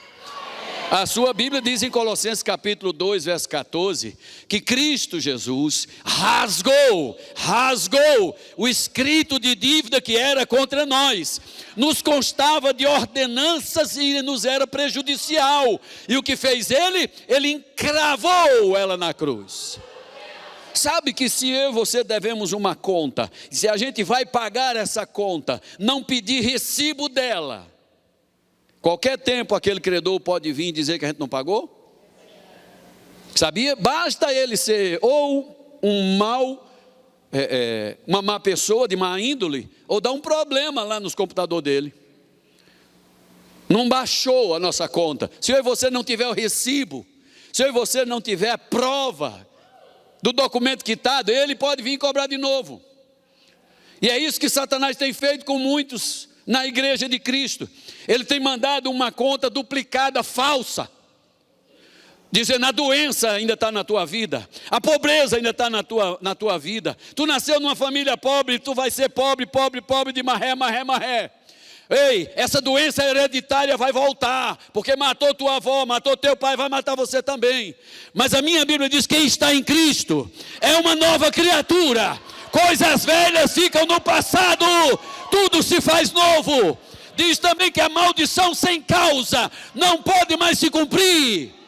A sua Bíblia diz em Colossenses capítulo 2, verso 14, que Cristo Jesus rasgou o escrito de dívida que era contra nós. Nos constava de ordenanças e nos era prejudicial. E o que fez ele? Ele encravou ela na cruz. Sabe que se eu e você devemos uma conta, se a gente vai pagar essa conta, não pedir recibo dela, qualquer tempo aquele credor pode vir e dizer que a gente não pagou? Sabia? Basta ele ser ou uma má pessoa de má índole, ou dar um problema lá nos computadores dele. Não baixou a nossa conta. Se eu e você não tiver o recibo, se eu e você não tiver a prova do documento quitado, ele pode vir cobrar de novo. E é isso que Satanás tem feito com muitos na igreja de Cristo. Ele tem mandado uma conta duplicada, falsa, dizendo: a doença ainda está na tua vida, a pobreza ainda está na tua vida. Tu nasceu numa família pobre, tu vai ser pobre de marré. Ei, essa doença hereditária vai voltar, porque matou tua avó, matou teu pai, vai matar você também. Mas a minha Bíblia diz que quem está em Cristo é uma nova criatura. Coisas velhas ficam no passado, tudo se faz novo. Diz também que a maldição sem causa não pode mais se cumprir.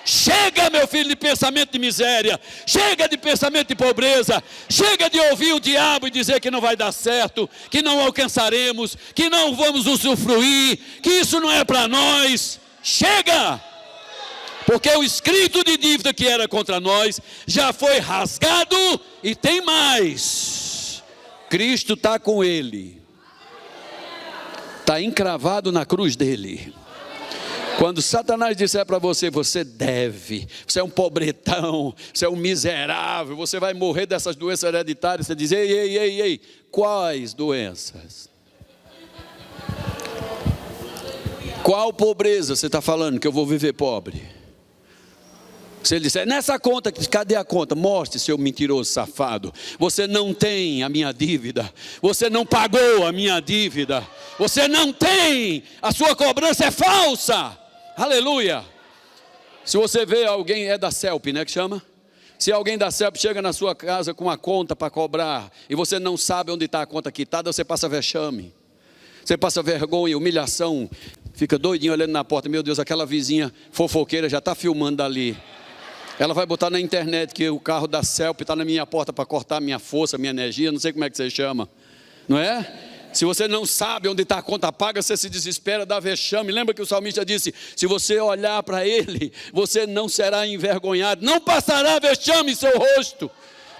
Chega, meu filho, de pensamento de miséria, chega de pensamento de pobreza, chega de ouvir o diabo e dizer que não vai dar certo, que não alcançaremos, que não vamos usufruir, que isso não é para nós. Chega! Porque o escrito de dívida que era contra nós já foi rasgado e tem mais. Cristo está com ele, está encravado na cruz dele. Quando Satanás disser para você, você deve, você é um pobretão, você é um miserável, você vai morrer dessas doenças hereditárias, você diz: ei, quais doenças? Qual pobreza você está falando que eu vou viver pobre? Se ele disser: nessa conta, cadê a conta? Mostre, seu mentiroso safado. Você não tem a minha dívida, você não pagou a minha dívida, você não tem, a sua cobrança é falsa. Aleluia. Se você vê alguém, é da CELP, né, que chama? Se alguém da CELP chega na sua casa com a conta para cobrar, e você não sabe onde está a conta quitada, você passa vexame, você passa vergonha, humilhação, fica doidinho olhando na porta: meu Deus, aquela vizinha fofoqueira já está filmando dali, ela vai botar na internet que o carro da CELP está na minha porta para cortar minha força, minha energia, não sei como é que você chama, não é? Se você não sabe onde está a conta paga, você se desespera, dá vexame. Lembra que o salmista disse: se você olhar para ele, você não será envergonhado, não passará vexame em seu rosto.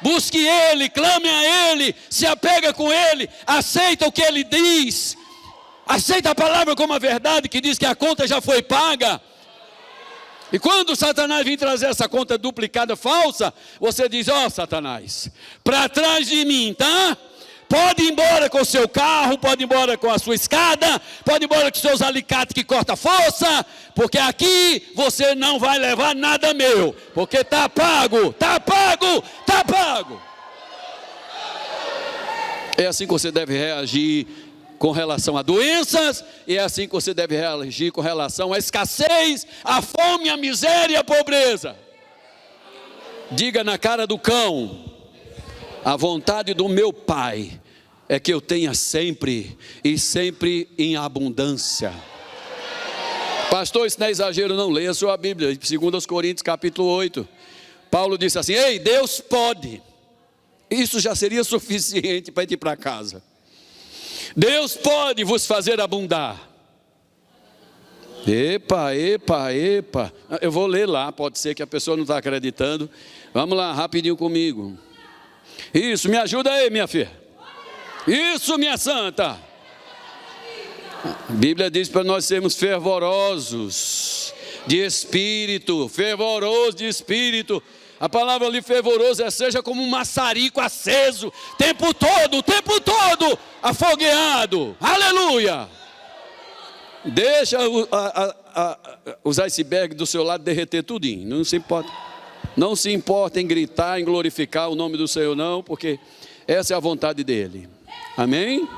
Busque ele, clame a ele, se apega com ele, aceita o que ele diz, aceita a palavra como a verdade, que diz que a conta já foi paga. E quando Satanás vir trazer essa conta duplicada falsa, você diz: ó, Satanás, para trás de mim, tá? Pode ir embora com o seu carro, pode ir embora com a sua escada, pode ir embora com os seus alicates que corta força, porque aqui você não vai levar nada meu, porque está pago, está pago, está pago. É assim que você deve reagir com relação a doenças, e é assim que você deve reagir com relação à escassez, à fome, à miséria e à pobreza. Diga na cara do cão: a vontade do meu Pai é que eu tenha sempre e sempre em abundância. Pastor, isso não é exagero não, leia a sua Bíblia, 2 Coríntios capítulo 8. Paulo disse assim: ei, Deus pode. Isso já seria suficiente para ir para casa. Deus pode vos fazer abundar. Epa. Eu vou ler lá, pode ser que a pessoa não está acreditando. Vamos lá, rapidinho comigo. Isso, me ajuda aí, minha filha. Isso, minha santa. A Bíblia diz para nós sermos fervorosos de espírito. Fervoroso de espírito. A palavra ali fervoroso seja como um maçarico aceso, tempo todo, afogueado. Aleluia! Deixa os icebergs do seu lado derreter tudinho. Não se importa. Não se importa em gritar, em glorificar o nome do Senhor, não, porque essa é a vontade dele. Amém?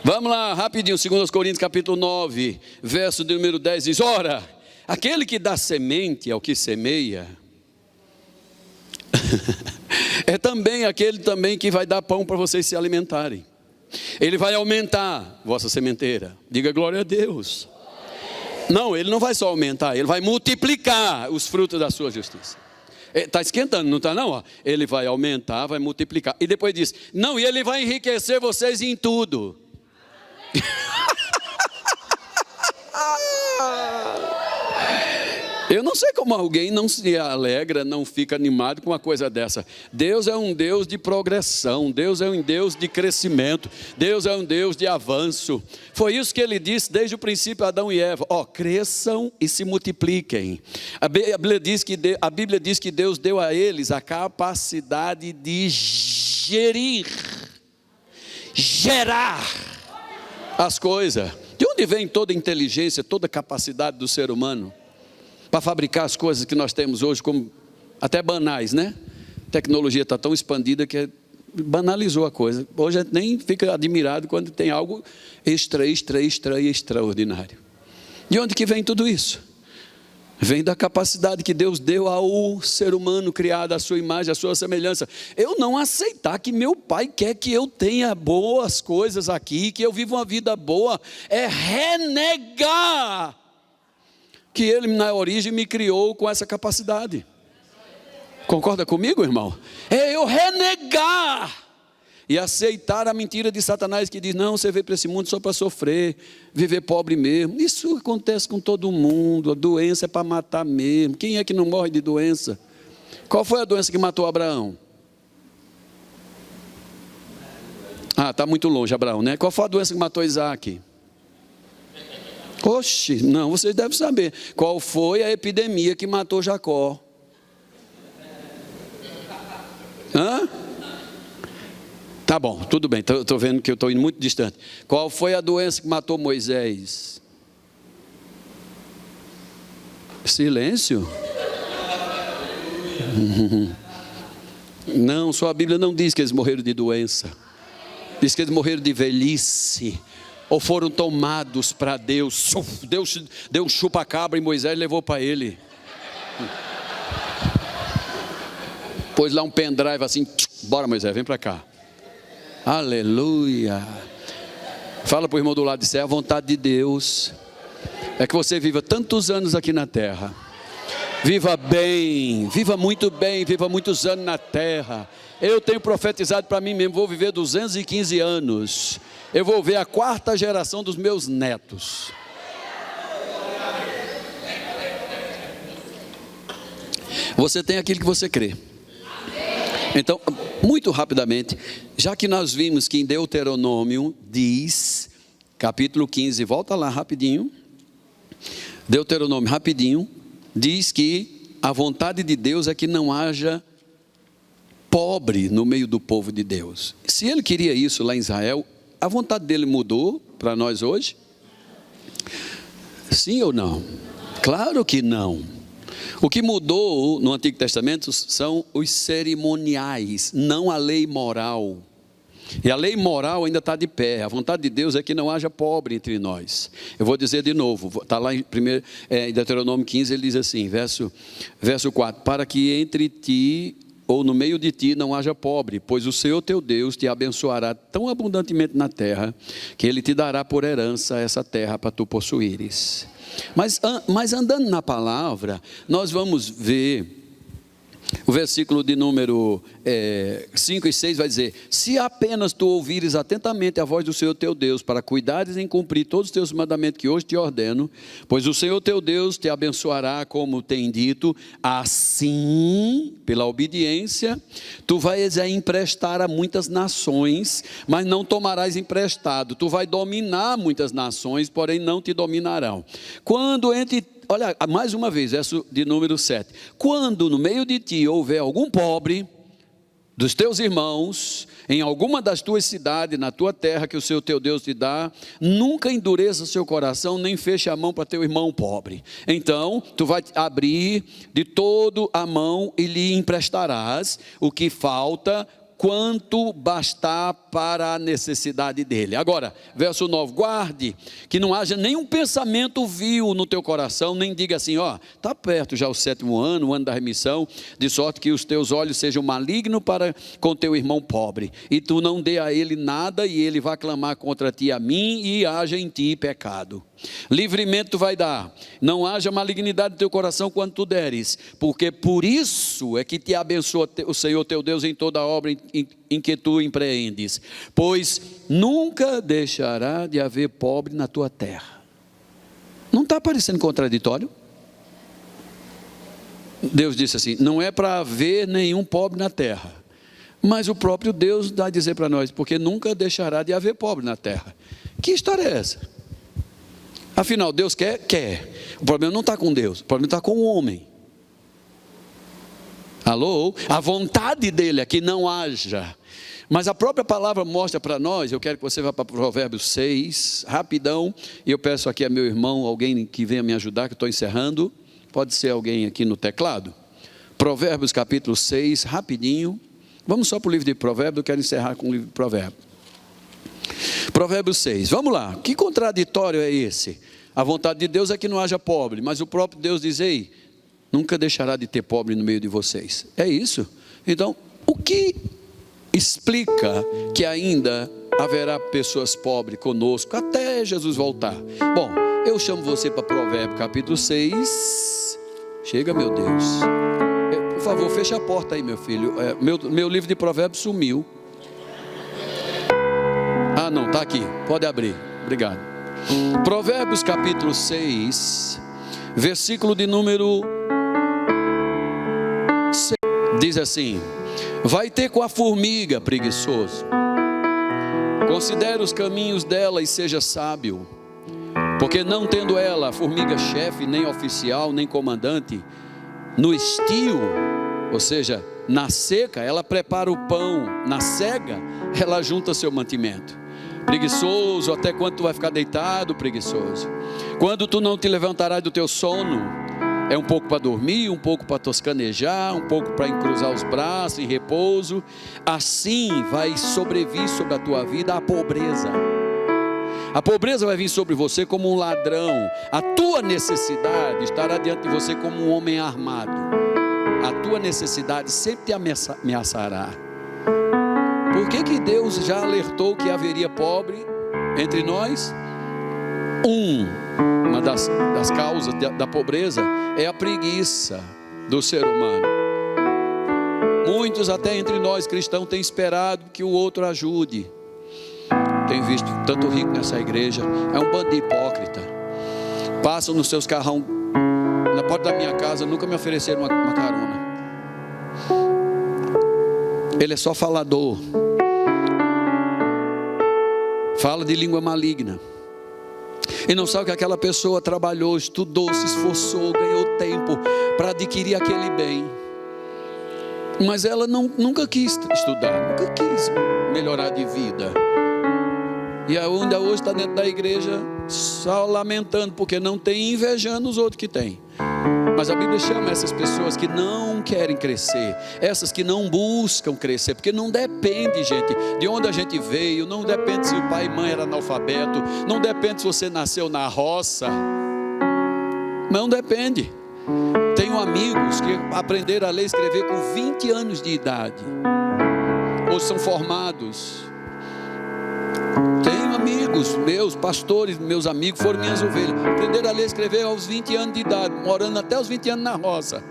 Vamos lá, rapidinho, 2 Coríntios capítulo 9, verso de número 10 diz: ora, aquele que dá semente ao que semeia, é também aquele também que vai dar pão para vocês se alimentarem. Ele vai aumentar vossa sementeira. Diga glória a Deus. Não, ele não vai só aumentar, ele vai multiplicar os frutos da sua justiça. Está esquentando, não está não? Ó, ele vai aumentar, vai multiplicar. E depois diz: não, e ele vai enriquecer vocês em tudo. Eu não sei como alguém não se alegra, não fica animado com uma coisa dessa. Deus é um Deus de progressão, Deus é um Deus de crescimento, Deus é um Deus de avanço. Foi isso que ele disse desde o princípio a Adão e Eva: cresçam e se multipliquem. A Bíblia diz que Deus deu a eles a capacidade de gerar as coisas. De onde vem toda a inteligência, toda a capacidade do ser humano para fabricar as coisas que nós temos hoje, como até banais, né? A tecnologia está tão expandida que banalizou a coisa. Hoje a gente nem fica admirado quando tem algo extraordinário. De onde que vem tudo isso? Vem da capacidade que Deus deu ao ser humano criado à sua imagem, à sua semelhança. Eu não aceitar que meu pai quer que eu tenha boas coisas aqui, que eu viva uma vida boa, é renegar que ele na origem me criou com essa capacidade. Concorda comigo, irmão? É eu renegar e aceitar a mentira de Satanás que diz: não, você veio para esse mundo só para sofrer, viver pobre mesmo. Isso acontece com todo mundo, a doença é para matar mesmo. Quem é que não morre de doença? Qual foi a doença que matou Abraão? Está muito longe Abraão, né? Qual foi a doença que matou Isaac? Oxe, não, vocês devem saber. Qual foi a epidemia que matou Jacó? Tá bom, tudo bem, estou vendo que eu estou indo muito distante. Qual foi a doença que matou Moisés? Silêncio? Não, sua Bíblia não diz que eles morreram de doença. Diz que eles morreram de velhice. Ou foram tomados para Deus. Deus deu um chupa-cabra e Moisés levou para ele. Pôs lá um pendrive assim: bora Moisés, vem para cá. Aleluia. Fala para o irmão do lado: isso é a vontade de Deus. É que você viva tantos anos aqui na terra. Viva bem, viva muito bem, viva muitos anos na terra. Eu tenho profetizado para mim mesmo: vou viver 215 anos. Eu vou ver a 4ª geração dos meus netos. Você tem aquilo que você crê. Então, muito rapidamente, já que nós vimos que em Deuteronômio diz, capítulo 15, volta lá rapidinho. Deuteronômio rapidinho, diz que a vontade de Deus é que não haja pobre no meio do povo de Deus. Se ele queria isso lá em Israel, a vontade dele mudou para nós hoje? Sim ou não? Claro que não. O que mudou no Antigo Testamento são os cerimoniais, não a lei moral. E a lei moral ainda está de pé. A vontade de Deus é que não haja pobre entre nós. Eu vou dizer de novo, está lá em Deuteronômio 15, ele diz assim, verso 4: para que entre ti, ou no meio de ti, não haja pobre, pois o Senhor teu Deus te abençoará tão abundantemente na terra, que Ele te dará por herança essa terra para tu possuíres. Mas andando na palavra, nós vamos ver, o versículo de número 5 e 6 vai dizer: se apenas tu ouvires atentamente a voz do Senhor teu Deus, para cuidares em cumprir todos os teus mandamentos que hoje te ordeno, pois o Senhor teu Deus te abençoará, como tem dito, assim, pela obediência, tu vais emprestar a muitas nações, mas não tomarás emprestado. Tu vais dominar muitas nações, porém não te dominarão. Olha, mais uma vez, verso de número 7. Quando no meio de ti houver algum pobre dos teus irmãos, em alguma das tuas cidades, na tua terra que o Senhor teu Deus te dá, nunca endureça o seu coração, nem feche a mão para teu irmão pobre. Então, tu vai abrir de todo a mão e lhe emprestarás o que falta, quanto bastar para a necessidade dele. Agora, verso 9, guarde que não haja nenhum pensamento vil no teu coração, nem diga assim, está perto já o 7º ano, o ano da remissão, de sorte que os teus olhos sejam malignos para com teu irmão pobre, e tu não dê a ele nada, e ele vai clamar contra ti a mim, e haja em ti pecado. Livremente tu vai dar, não haja malignidade no teu coração quando tu deres, porque por isso é que te abençoa o Senhor teu Deus em toda a obra em que tu empreendes, pois nunca deixará de haver pobre na tua terra. Não está parecendo contraditório? Deus disse assim, não é para haver nenhum pobre na terra, mas o próprio Deus dá a dizer para nós, porque nunca deixará de haver pobre na terra. Que história é essa? Afinal, Deus quer? Quer. O problema não está com Deus, o problema está com o homem. Alô? A vontade dele é que não haja. Mas a própria palavra mostra para nós, eu quero que você vá para Provérbios 6, rapidão, e eu peço aqui a meu irmão, alguém que venha me ajudar, que eu estou encerrando, pode ser alguém aqui no teclado. Provérbios capítulo 6, rapidinho, vamos só para o livro de Provérbios, eu quero encerrar com o livro de Provérbios. Provérbios 6, vamos lá, que contraditório é esse? A vontade de Deus é que não haja pobre, mas o próprio Deus diz, ei, nunca deixará de ter pobre no meio de vocês. É isso? Então, o que explica que ainda haverá pessoas pobres conosco até Jesus voltar? Bom, eu chamo você para Provérbios capítulo 6. Chega, meu Deus. Por favor, fecha a porta aí, meu filho. Meu livro de Provérbios sumiu. Ah, não, está aqui. Pode abrir. Obrigado. Provérbios capítulo 6, versículo de número 6, diz assim: vai ter com a formiga, preguiçoso, considere os caminhos dela e seja sábio, porque não tendo ela, a formiga chefe, nem oficial, nem comandante, no estio, ou seja, na seca, ela prepara o pão, na cega, ela junta seu mantimento. Preguiçoso, até quando tu vai ficar deitado, preguiçoso? Quando tu não te levantarás do teu sono? É um pouco para dormir, um pouco para toscanejar, um pouco para encruzar os braços em repouso. Assim vai sobrevir sobre a tua vida a pobreza. A pobreza vai vir sobre você como um ladrão. A tua necessidade estará diante de você como um homem armado. A tua necessidade sempre te ameaçará. Por que Deus já alertou que haveria pobre entre nós? Uma das causas da pobreza é a preguiça do ser humano. Muitos até entre nós cristãos têm esperado que o outro ajude. Tenho visto tanto rico nessa igreja, é um bando de hipócrita. Passam nos seus carrão na porta da minha casa, nunca me ofereceram uma carona. Ele é só falador, fala de língua maligna, e não sabe que aquela pessoa trabalhou, estudou, se esforçou, ganhou tempo para adquirir aquele bem, mas ela nunca quis estudar, nunca quis melhorar de vida, e ainda hoje está dentro da igreja só lamentando porque não tem, invejando os outros que tem. Mas a Bíblia chama essas pessoas que não querem crescer, essas que não buscam crescer, porque não depende, gente, de onde a gente veio, não depende se o pai e mãe eram analfabeto, não depende se você nasceu na roça, não depende. Tenho amigos que aprenderam a ler e escrever com 20 anos de idade, ou são formados. Tenho amigos meus, pastores, meus amigos, foram minhas ovelhas, aprenderam a ler e escrever aos 20 anos de idade, morando até os 20 anos na roça.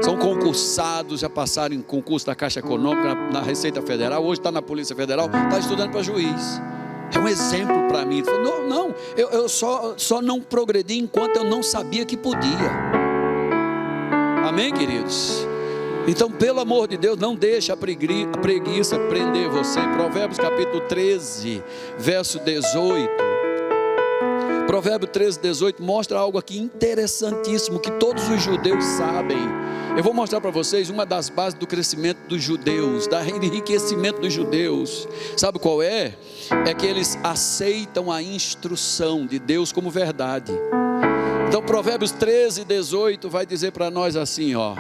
São concursados, já passaram em concurso da Caixa Econômica, na Receita Federal, hoje está na Polícia Federal, está estudando para juiz. É um exemplo para mim. Eu só não progredi enquanto eu não sabia que podia. Amém, queridos? Então, pelo amor de Deus, não deixe a preguiça prender você. Provérbios capítulo 13, verso 18. Provérbio 13, 18 mostra algo aqui interessantíssimo que todos os judeus sabem. Eu vou mostrar para vocês uma das bases do crescimento dos judeus, do enriquecimento dos judeus. Sabe qual é? É que eles aceitam a instrução de Deus como verdade. Então Provérbios 13, 18 vai dizer para nós assim, ó.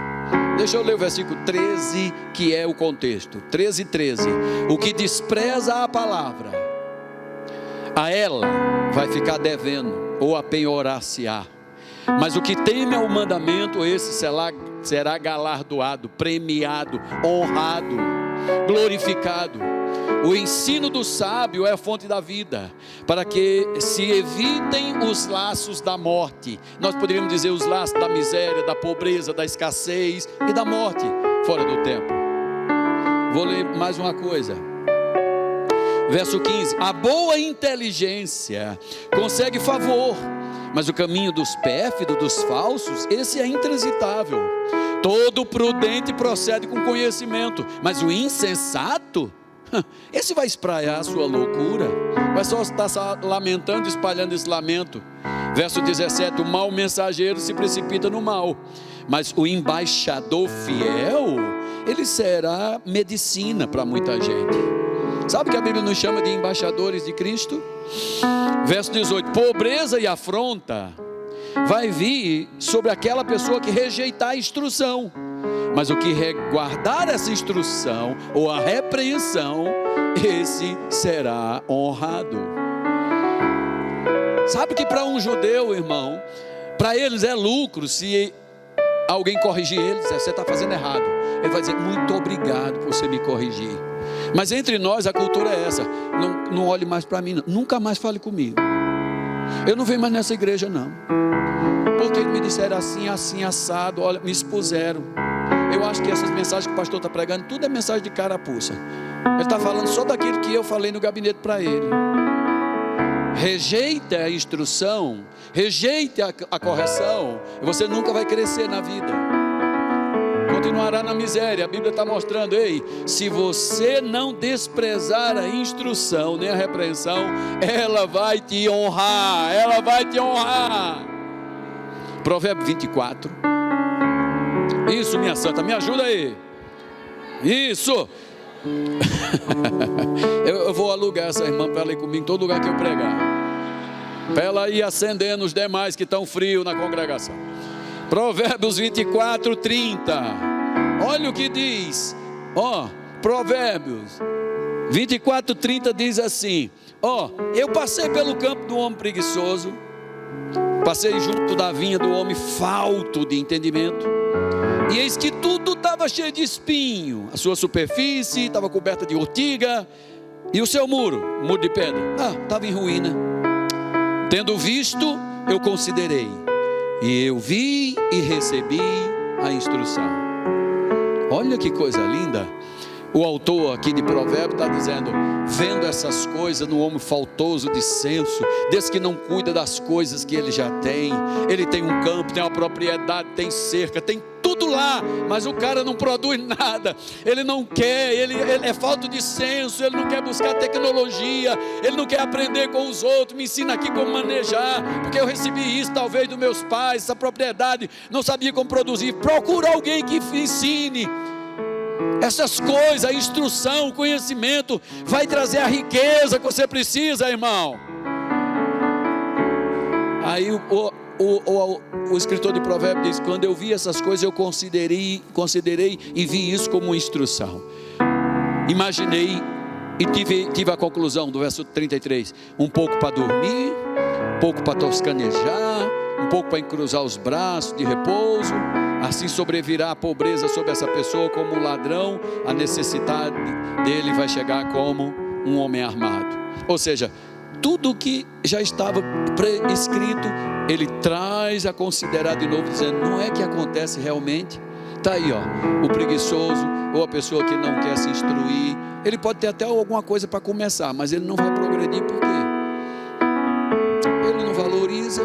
Deixa eu ler o versículo 13, que é o contexto. 13, 13. O que despreza a palavra, a ela vai ficar devendo, ou a penhorar-se-á. Mas o que teme ao mandamento, esse será galardoado, premiado, honrado, glorificado. O ensino do sábio é a fonte da vida, para que se evitem os laços da morte. Nós poderíamos dizer os laços da miséria, da pobreza, da escassez e da morte fora do tempo. Vou ler mais uma coisa. Verso 15. A boa inteligência consegue favor, mas o caminho dos pérfidos, dos falsos, esse é intransitável. Todo prudente procede com conhecimento, mas o insensato, esse vai espraiar a sua loucura, vai só estar lamentando, espalhando esse lamento. Verso 17, o mau mensageiro se precipita no mal, mas o embaixador fiel, ele será medicina para muita gente. Sabe que a Bíblia nos chama de embaixadores de Cristo? Verso 18, pobreza e afronta vai vir sobre aquela pessoa que rejeitar a instrução, mas o que guardar essa instrução ou a repreensão, esse será honrado. Sabe que para um judeu, irmão, para eles é lucro se alguém corrigir eles, você está fazendo errado. Ele vai dizer, muito obrigado por você me corrigir. Mas entre nós a cultura é essa, não olhe mais para mim, não. Nunca mais fale comigo. Eu não venho mais nessa igreja não, porque me disseram assim, assim, assado, olha, me expuseram. Eu acho que essas mensagens que o pastor está pregando, tudo é mensagem de carapuça. Ele está falando só daquilo que eu falei no gabinete para ele. Rejeite a instrução, rejeite a correção, e você nunca vai crescer na vida. Continuará na miséria. A Bíblia está mostrando, ei, se você não desprezar a instrução, nem a repreensão, ela vai te honrar, ela vai te honrar. Provérbio 24. Isso, minha santa, me ajuda aí. Isso. eu vou alugar essa irmã para ela ir comigo em todo lugar que eu pregar, para ela ir acendendo os demais que estão frios na congregação. Provérbios 24, 30. Olha o que diz. Provérbios 24, 30 diz assim: eu passei pelo campo do homem preguiçoso, passei junto da vinha do homem falto de entendimento, e eis que tudo estava cheio de espinho, a sua superfície estava coberta de ortiga, e o seu muro de pedra, estava em ruína. Tendo visto, eu considerei, e eu vi e recebi a instrução. Olha que coisa linda. O autor aqui de Provérbios está dizendo, vendo essas coisas no homem faltoso de senso, desse que não cuida das coisas que ele já tem. Ele tem um campo, tem uma propriedade, tem cerca, tem tudo lá, mas o cara não produz nada. Ele não quer, ele é falta de senso, ele não quer buscar tecnologia, ele não quer aprender com os outros. Me ensina aqui como manejar, porque eu recebi isso talvez dos meus pais, essa propriedade, não sabia como produzir. Procura alguém que ensine essas coisas. A instrução, o conhecimento vai trazer a riqueza que você precisa, irmão. Aí o escritor de Provérbios diz: quando eu vi essas coisas, eu considerei e vi isso como instrução. Imaginei e tive a conclusão do verso 33: um pouco para dormir, um pouco para toscanejar, um pouco para encruzar os braços de repouso. Assim sobrevirá a pobreza sobre essa pessoa como um ladrão, a necessidade dele vai chegar como um homem armado. Ou seja, tudo que já estava prescrito, ele traz a considerar de novo, dizendo: não é que acontece realmente? Está aí, ó, o preguiçoso, ou a pessoa que não quer se instruir, ele pode ter até alguma coisa para começar, mas ele não vai progredir. Por quê? Ele não valoriza,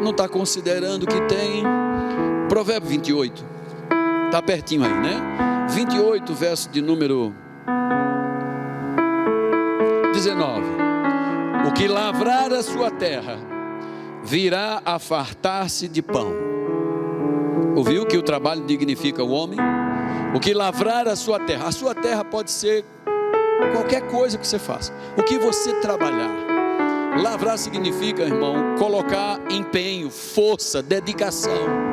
não está considerando o que tem. Provérbio 28, está pertinho aí, né? 28, verso de número 19: o que lavrar a sua terra virá a fartar-se de pão. Ouviu que o trabalho dignifica o homem? O que lavrar a sua terra pode ser qualquer coisa que você faça, o que você trabalhar. Lavrar significa, irmão, colocar empenho, força, dedicação.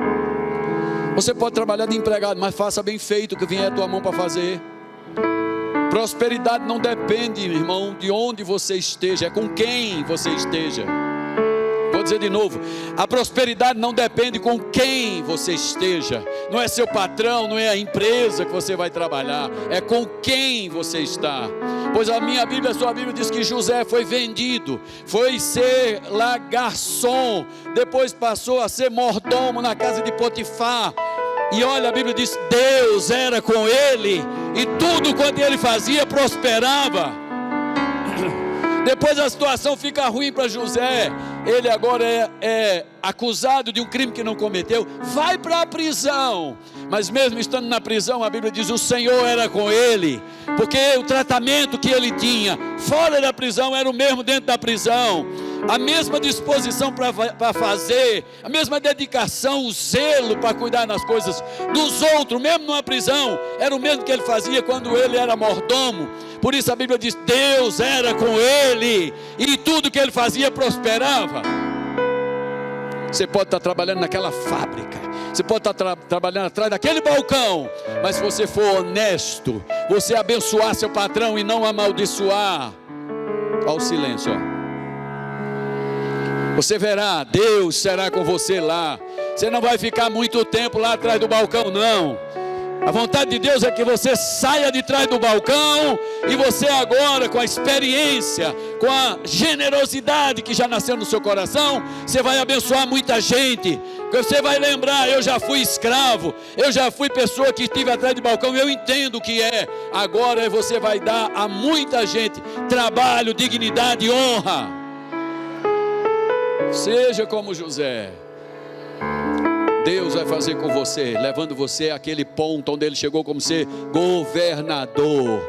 Você pode trabalhar de empregado, mas faça bem feito o que vier a tua mão para fazer. Prosperidade não depende, irmão, de onde você esteja, é com quem você esteja. Vou dizer de novo: a prosperidade não depende com quem você esteja. Não é seu patrão, não é a empresa que você vai trabalhar, é com quem você está. Pois a minha Bíblia, a sua Bíblia diz que José foi vendido, foi ser lá garçom, depois passou a ser mordomo na casa de Potifar. E olha, a Bíblia diz: Deus era com ele, e tudo quanto ele fazia prosperava. Depois a situação fica ruim para José. Ele agora é acusado de um crime que não cometeu, vai para a prisão. Mas mesmo estando na prisão, a Bíblia diz: o Senhor era com ele, porque o tratamento que ele tinha fora da prisão era o mesmo dentro da prisão. A mesma disposição para fazer, a mesma dedicação, o zelo para cuidar das coisas dos outros, mesmo numa prisão, era o mesmo que ele fazia quando ele era mordomo. Por isso a Bíblia diz: Deus era com ele, e tudo que ele fazia prosperava. Você pode estar trabalhando naquela fábrica, você pode estar trabalhando atrás daquele balcão, mas se você for honesto, você abençoar seu patrão e não amaldiçoar. Olha o silêncio, ó. Você verá, Deus será com você lá. Você não vai ficar muito tempo lá atrás do balcão, não. A vontade de Deus é que você saia de trás do balcão, e você agora, com a experiência, com a generosidade que já nasceu no seu coração, você vai abençoar muita gente. Você vai lembrar: eu já fui escravo, eu já fui pessoa que estive atrás do balcão, eu entendo o que é. Agora você vai dar a muita gente trabalho, dignidade e honra. Seja como José. Deus vai fazer com você, levando você àquele ponto onde ele chegou como ser governador.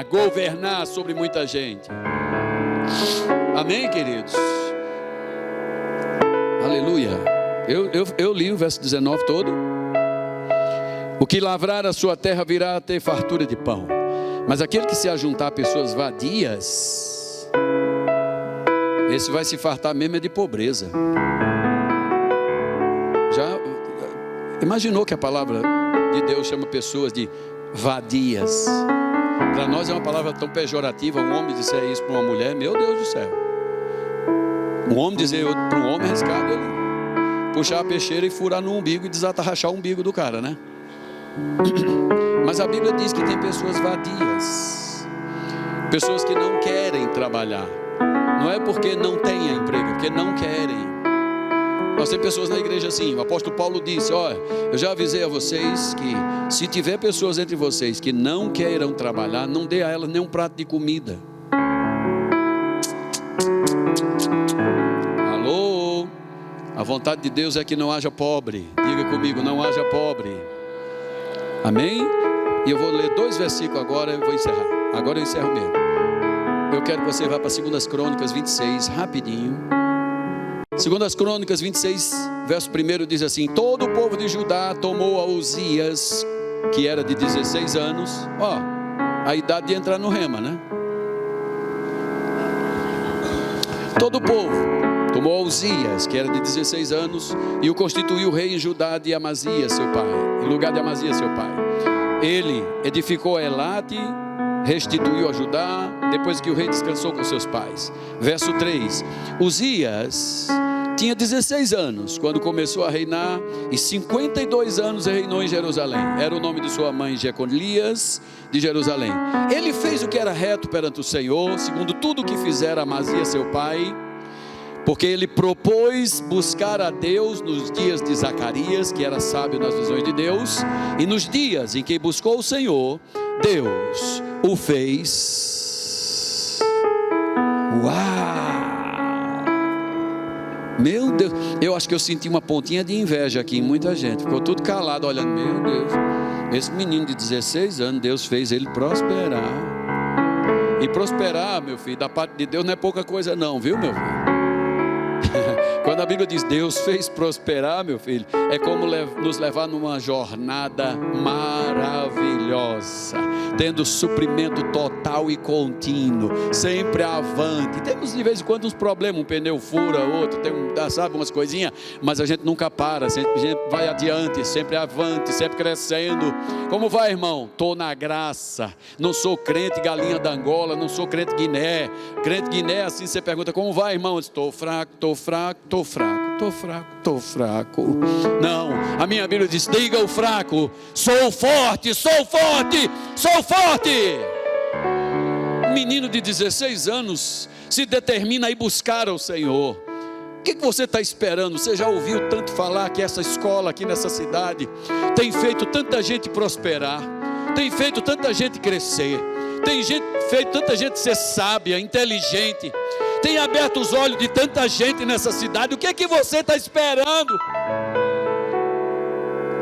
Governar sobre muita gente. Amém, queridos? Aleluia. Eu li o verso 19 todo. O que lavrar a sua terra virá a ter fartura de pão, mas aquele que se ajuntar a pessoas vadias, esse vai se fartar mesmo de pobreza. Já imaginou que a palavra de Deus chama pessoas de vadias? Para nós é uma palavra tão pejorativa. Um homem disser isso para uma mulher, meu Deus do céu. Um homem dizer para um homem, arriscado ele puxar a peixeira e furar no umbigo e desatarrachar o umbigo do cara, né? Mas a Bíblia diz que tem pessoas vadias, pessoas que não querem trabalhar. Não é porque não tenha emprego, é porque não querem. Nós temos pessoas na igreja assim. O apóstolo Paulo disse: olha, eu já avisei a vocês que se tiver pessoas entre vocês que não queiram trabalhar, não dê a elas nem um prato de comida. Alô? A vontade de Deus é que não haja pobre. Diga comigo: não haja pobre. Amém? E eu vou ler 2 versículos agora e vou encerrar. Agora eu encerro mesmo. Eu quero que você vá para 2 Crônicas 26, rapidinho. 2 Crônicas 26, verso 1 diz assim: todo o povo de Judá tomou a Uzias, que era de 16 anos. Ó, a idade de entrar no rema, né? Todo o povo tomou Uzias, que era de 16 anos, e o constituiu rei em Judá de Amazias, seu pai, em lugar de Amazias, seu pai. Ele edificou Elate, restituiu a Judá, depois que o rei descansou com seus pais. Verso 3, Uzias tinha 16 anos quando começou a reinar, e 52 anos reinou em Jerusalém. Era o nome de sua mãe, Jeconias de Jerusalém. Ele fez o que era reto perante o Senhor, segundo tudo o que fizera Amazias seu pai, porque ele propôs buscar a Deus nos dias de Zacarias, que era sábio nas visões de Deus, e nos dias em que buscou o Senhor, Deus o fez. Uau! Meu Deus, eu acho que eu senti uma pontinha de inveja aqui em muita gente. Ficou tudo calado olhando, meu Deus, esse menino de 16 anos, Deus fez ele prosperar. E prosperar, meu filho, da parte de Deus não é pouca coisa não, viu, meu filho? Quando a Bíblia diz Deus fez prosperar, meu filho, é como nos levar numa jornada maravilhosa, tendo suprimento total e contínuo, sempre avante. Temos de vez em quando uns problemas, um pneu fura, outro, sabe, umas coisinhas, mas a gente nunca para, a gente vai adiante, sempre avante, sempre crescendo. Como vai, irmão? Estou na graça, não sou crente galinha da Angola, não sou crente Guiné. Crente Guiné, assim você pergunta, como vai, irmão? Estou fraco, estou fraco, estou fraco, estou fraco, estou fraco. Não, a minha Bíblia diz, diga o fraco, sou forte, sou forte, sou forte. Um menino de 16 anos se determina a ir buscar ao Senhor. O que você está esperando? Você já ouviu tanto falar que essa escola aqui nessa cidade tem feito tanta gente prosperar, tem feito tanta gente crescer, tem feito tanta gente ser sábia, inteligente, tem aberto os olhos de tanta gente nessa cidade. O que é que você está esperando?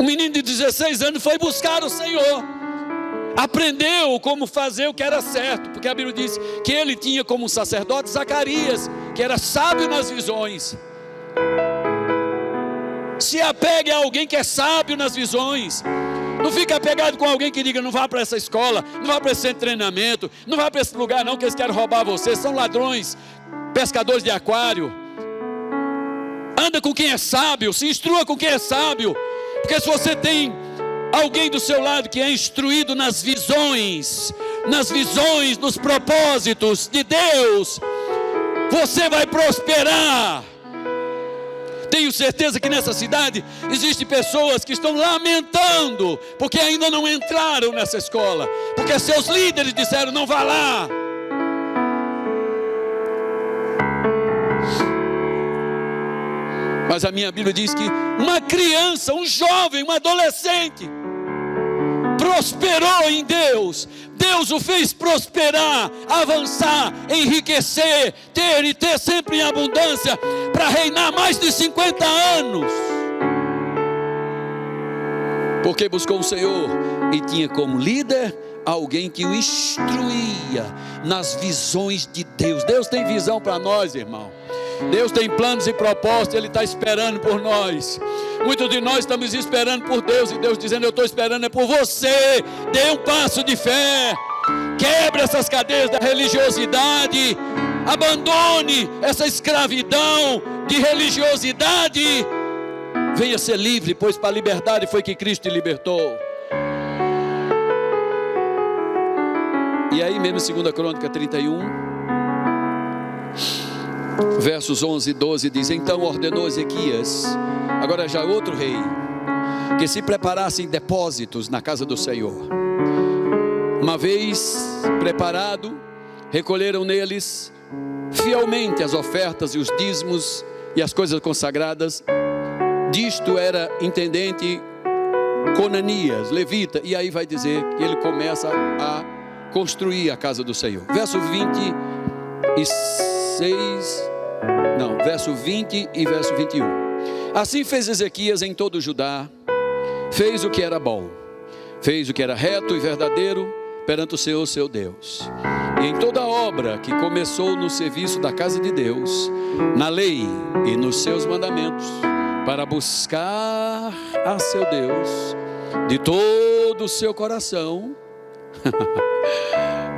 Um menino de 16 anos foi buscar o Senhor, aprendeu como fazer o que era certo, porque a Bíblia diz que ele tinha como sacerdote Zacarias, que era sábio nas visões. Se apegue a alguém que é sábio nas visões. Não fica apegado com alguém que diga, não vá para essa escola, não vá para esse centro de treinamento, não vá para esse lugar não, que eles querem roubar você, são ladrões, pescadores de aquário. Anda com quem é sábio, se instrua com quem é sábio, porque se você tem alguém do seu lado que é instruído nas visões, nos propósitos de Deus, você vai prosperar. Tenho certeza que nessa cidade existem pessoas que estão lamentando porque ainda não entraram nessa escola, porque seus líderes disseram, não vá lá. Mas a minha Bíblia diz que uma criança, um jovem, um adolescente prosperou em Deus. Deus o fez prosperar, avançar, enriquecer, ter sempre em abundância, para reinar mais de 50 anos. Porque buscou o Senhor e tinha como líder alguém que o instruía nas visões de Deus. Deus tem visão para nós, irmão. Deus tem planos e propósitos, Ele está esperando por nós. Muitos de nós estamos esperando por Deus, e Deus dizendo, eu estou esperando é por você. Dê um passo de fé, quebre essas cadeias da religiosidade, abandone essa escravidão de religiosidade, venha ser livre, pois para a liberdade foi que Cristo te libertou. E aí mesmo 2 Crônica 31 versos 11 e 12 diz, então ordenou Ezequias, agora já outro rei, que se preparassem depósitos na casa do Senhor. Uma vez preparado, recolheram neles fielmente as ofertas e os dízimos e as coisas consagradas. Disto era intendente Conanias, levita, e aí vai dizer que ele começa a construir a casa do Senhor. Verso 20 e verso 21. Assim fez Ezequias em todo o Judá, fez o que era bom, fez o que era reto e verdadeiro perante o Senhor seu Deus. E em toda a obra que começou no serviço da casa de Deus, na lei e nos seus mandamentos, para buscar a seu Deus de todo o seu coração,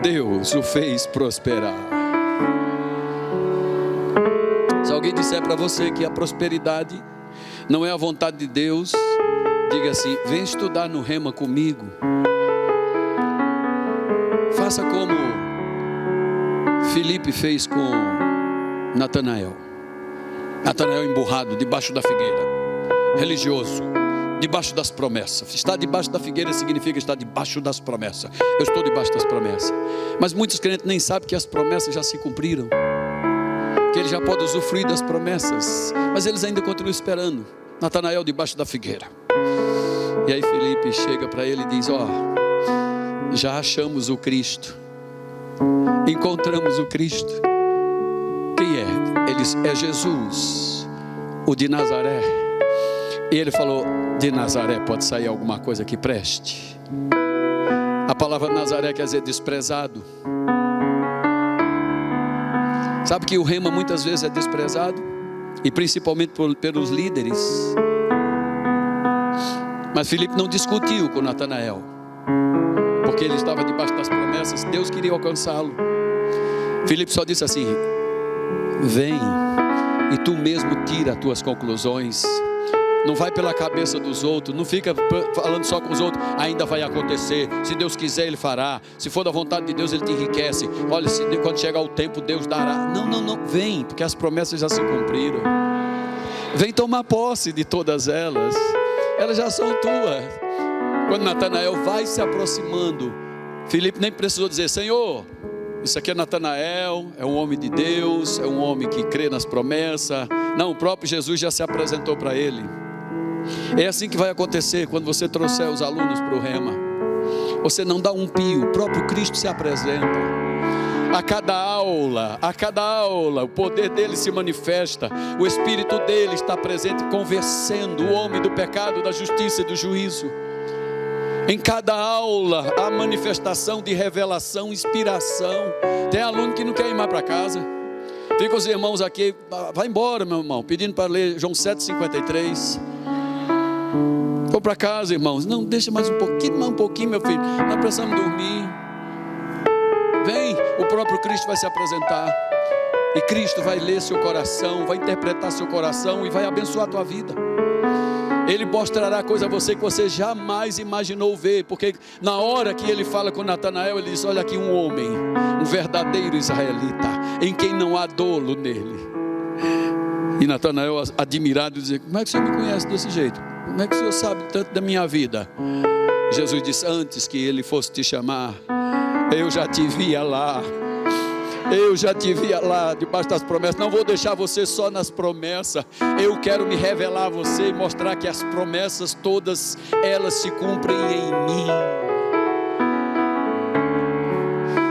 Deus o fez prosperar. Se alguém disser para você que a prosperidade não é a vontade de Deus, diga assim: vem estudar no Rema comigo. Faça como Filipe fez com Natanael. Natanael emburrado, debaixo da figueira, religioso, debaixo das promessas. Estar debaixo da figueira significa estar debaixo das promessas. Eu estou debaixo das promessas. Mas muitos crentes nem sabem que as promessas já se cumpriram, que ele já pode usufruir das promessas, mas eles ainda continuam esperando. Natanael debaixo da figueira. E aí Filipe chega para ele e diz: ó, já achamos o Cristo, encontramos o Cristo. Quem é? Ele diz: é Jesus, o de Nazaré. E ele falou: de Nazaré pode sair alguma coisa que preste. A palavra Nazaré quer dizer desprezado. Sabe que o Rema muitas vezes é desprezado, e principalmente pelos líderes. Mas Filipe não discutiu com Natanael, porque ele estava debaixo das promessas. Deus queria alcançá-lo. Filipe só disse assim: vem e tu mesmo tira as tuas conclusões. Não vai pela cabeça dos outros, não fica falando só com os outros. Ainda vai acontecer, se Deus quiser Ele fará, se for da vontade de Deus Ele te enriquece. Olha, quando chegar o tempo Deus dará. Não, vem, porque as promessas já se cumpriram. Vem tomar posse de todas elas, elas já são tuas. Quando Natanael vai se aproximando, Filipe nem precisou dizer: Senhor, isso aqui é Natanael, é um homem de Deus, é um homem que crê nas promessas. Não, o próprio Jesus já se apresentou para ele. É assim que vai acontecer quando você trouxer os alunos para o Rema. Você não dá um pio, o próprio Cristo se apresenta. A cada aula, o poder dele se manifesta. O Espírito dele está presente, convencendo o homem do pecado, da justiça e do juízo. Em cada aula, há manifestação de revelação, inspiração. Tem aluno que não quer ir mais para casa. Fica os irmãos aqui: vai embora, meu irmão, pedindo para ler João 7,53. Vou para casa, irmãos. Não, deixa mais um pouquinho, meu filho. Nós precisamos dormir. Vem, o próprio Cristo vai se apresentar. E Cristo vai ler seu coração, vai interpretar seu coração e vai abençoar a tua vida. Ele mostrará coisa a você que você jamais imaginou ver. Porque na hora que ele fala com Natanael, ele diz: olha aqui um homem, um verdadeiro israelita, em quem não há dolo nele. E Natanael, admirado, diz: como é que o senhor me conhece desse jeito? Como é que o senhor sabe tanto da minha vida? Jesus disse: antes que ele fosse te chamar, eu já te via lá. Eu já te via lá, debaixo das promessas. Não vou deixar você só nas promessas. Eu quero me revelar a você e mostrar que as promessas todas, elas se cumprem em mim.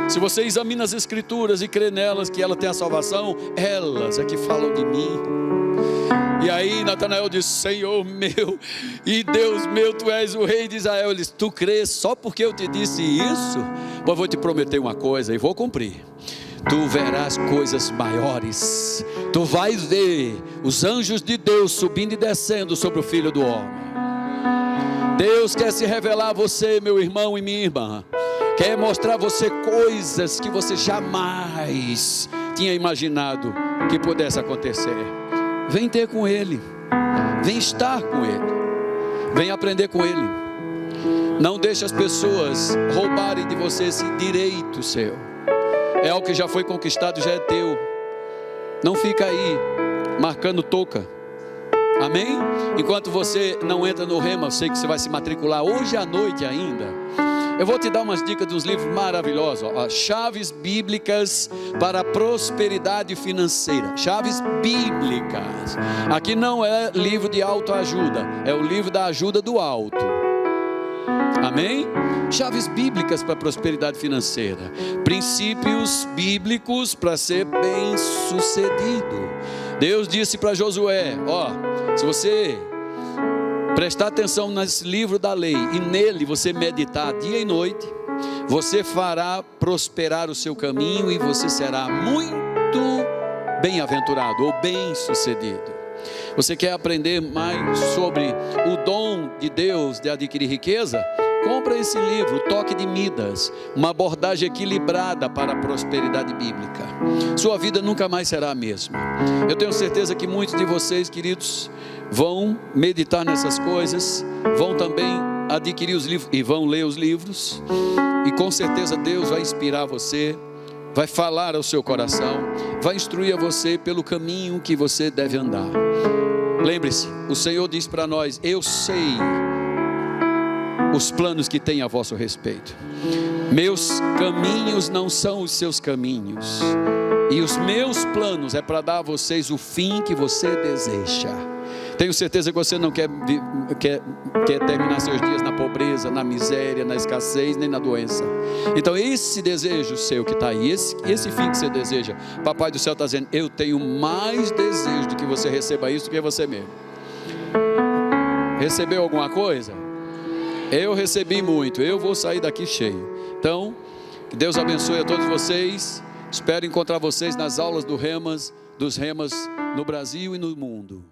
Se você examina as Escrituras e crê nelas, que ela tem a salvação, elas é que falam de mim. E aí Natanael disse: Senhor meu e Deus meu, tu és o rei de Israel. Ele disse: tu crês só porque eu te disse isso? Pois vou te prometer uma coisa e vou cumprir. Tu verás coisas maiores. Tu vais ver os anjos de Deus subindo e descendo sobre o Filho do Homem. Deus quer se revelar a você, meu irmão e minha irmã. Quer mostrar a você coisas que você jamais tinha imaginado que pudesse acontecer. Vem ter com Ele. Vem estar com Ele. Vem aprender com Ele. Não deixe as pessoas roubarem de você esse direito seu. É algo que já foi conquistado, já é teu. Não fica aí marcando touca. Amém? Enquanto você não entra no Rema, eu sei que você vai se matricular hoje à noite ainda. Eu vou te dar umas dicas de uns livros maravilhosos. Chaves bíblicas para a prosperidade financeira. Chaves bíblicas. Aqui não é livro de autoajuda, é o livro da ajuda do alto. Amém? Chaves bíblicas para a prosperidade financeira. Princípios bíblicos para ser bem sucedido. Deus disse para Josué: se você prestar atenção nesse livro da lei e nele você meditar dia e noite, você fará prosperar o seu caminho e você será muito bem-aventurado ou bem-sucedido. Você quer aprender mais sobre o dom de Deus de adquirir riqueza? compra esse livro, O Toque de Midas, uma abordagem equilibrada para a prosperidade bíblica. Sua vida nunca mais será a mesma. Eu tenho certeza que muitos de vocês, queridos, vão meditar nessas coisas, vão também adquirir os livros e vão ler os livros, e com certeza Deus vai inspirar você, vai falar ao seu coração, vai instruir a você pelo caminho que você deve andar. Lembre-se, o Senhor diz para nós: eu sei os planos que tem a vosso respeito. Meus caminhos não são os seus caminhos, e os meus planos é para dar a vocês o fim que você deseja. Tenho certeza que você não quer terminar seus dias na pobreza, na miséria, na escassez, nem na doença. Então esse desejo seu que está aí, esse fim que você deseja, Papai do céu está dizendo: eu tenho mais desejo de que você receba isso do que você mesmo. Recebeu alguma coisa? Eu recebi muito, eu vou sair daqui cheio. Então, que Deus abençoe a todos vocês. Espero encontrar vocês nas aulas dos remas no Brasil e no mundo.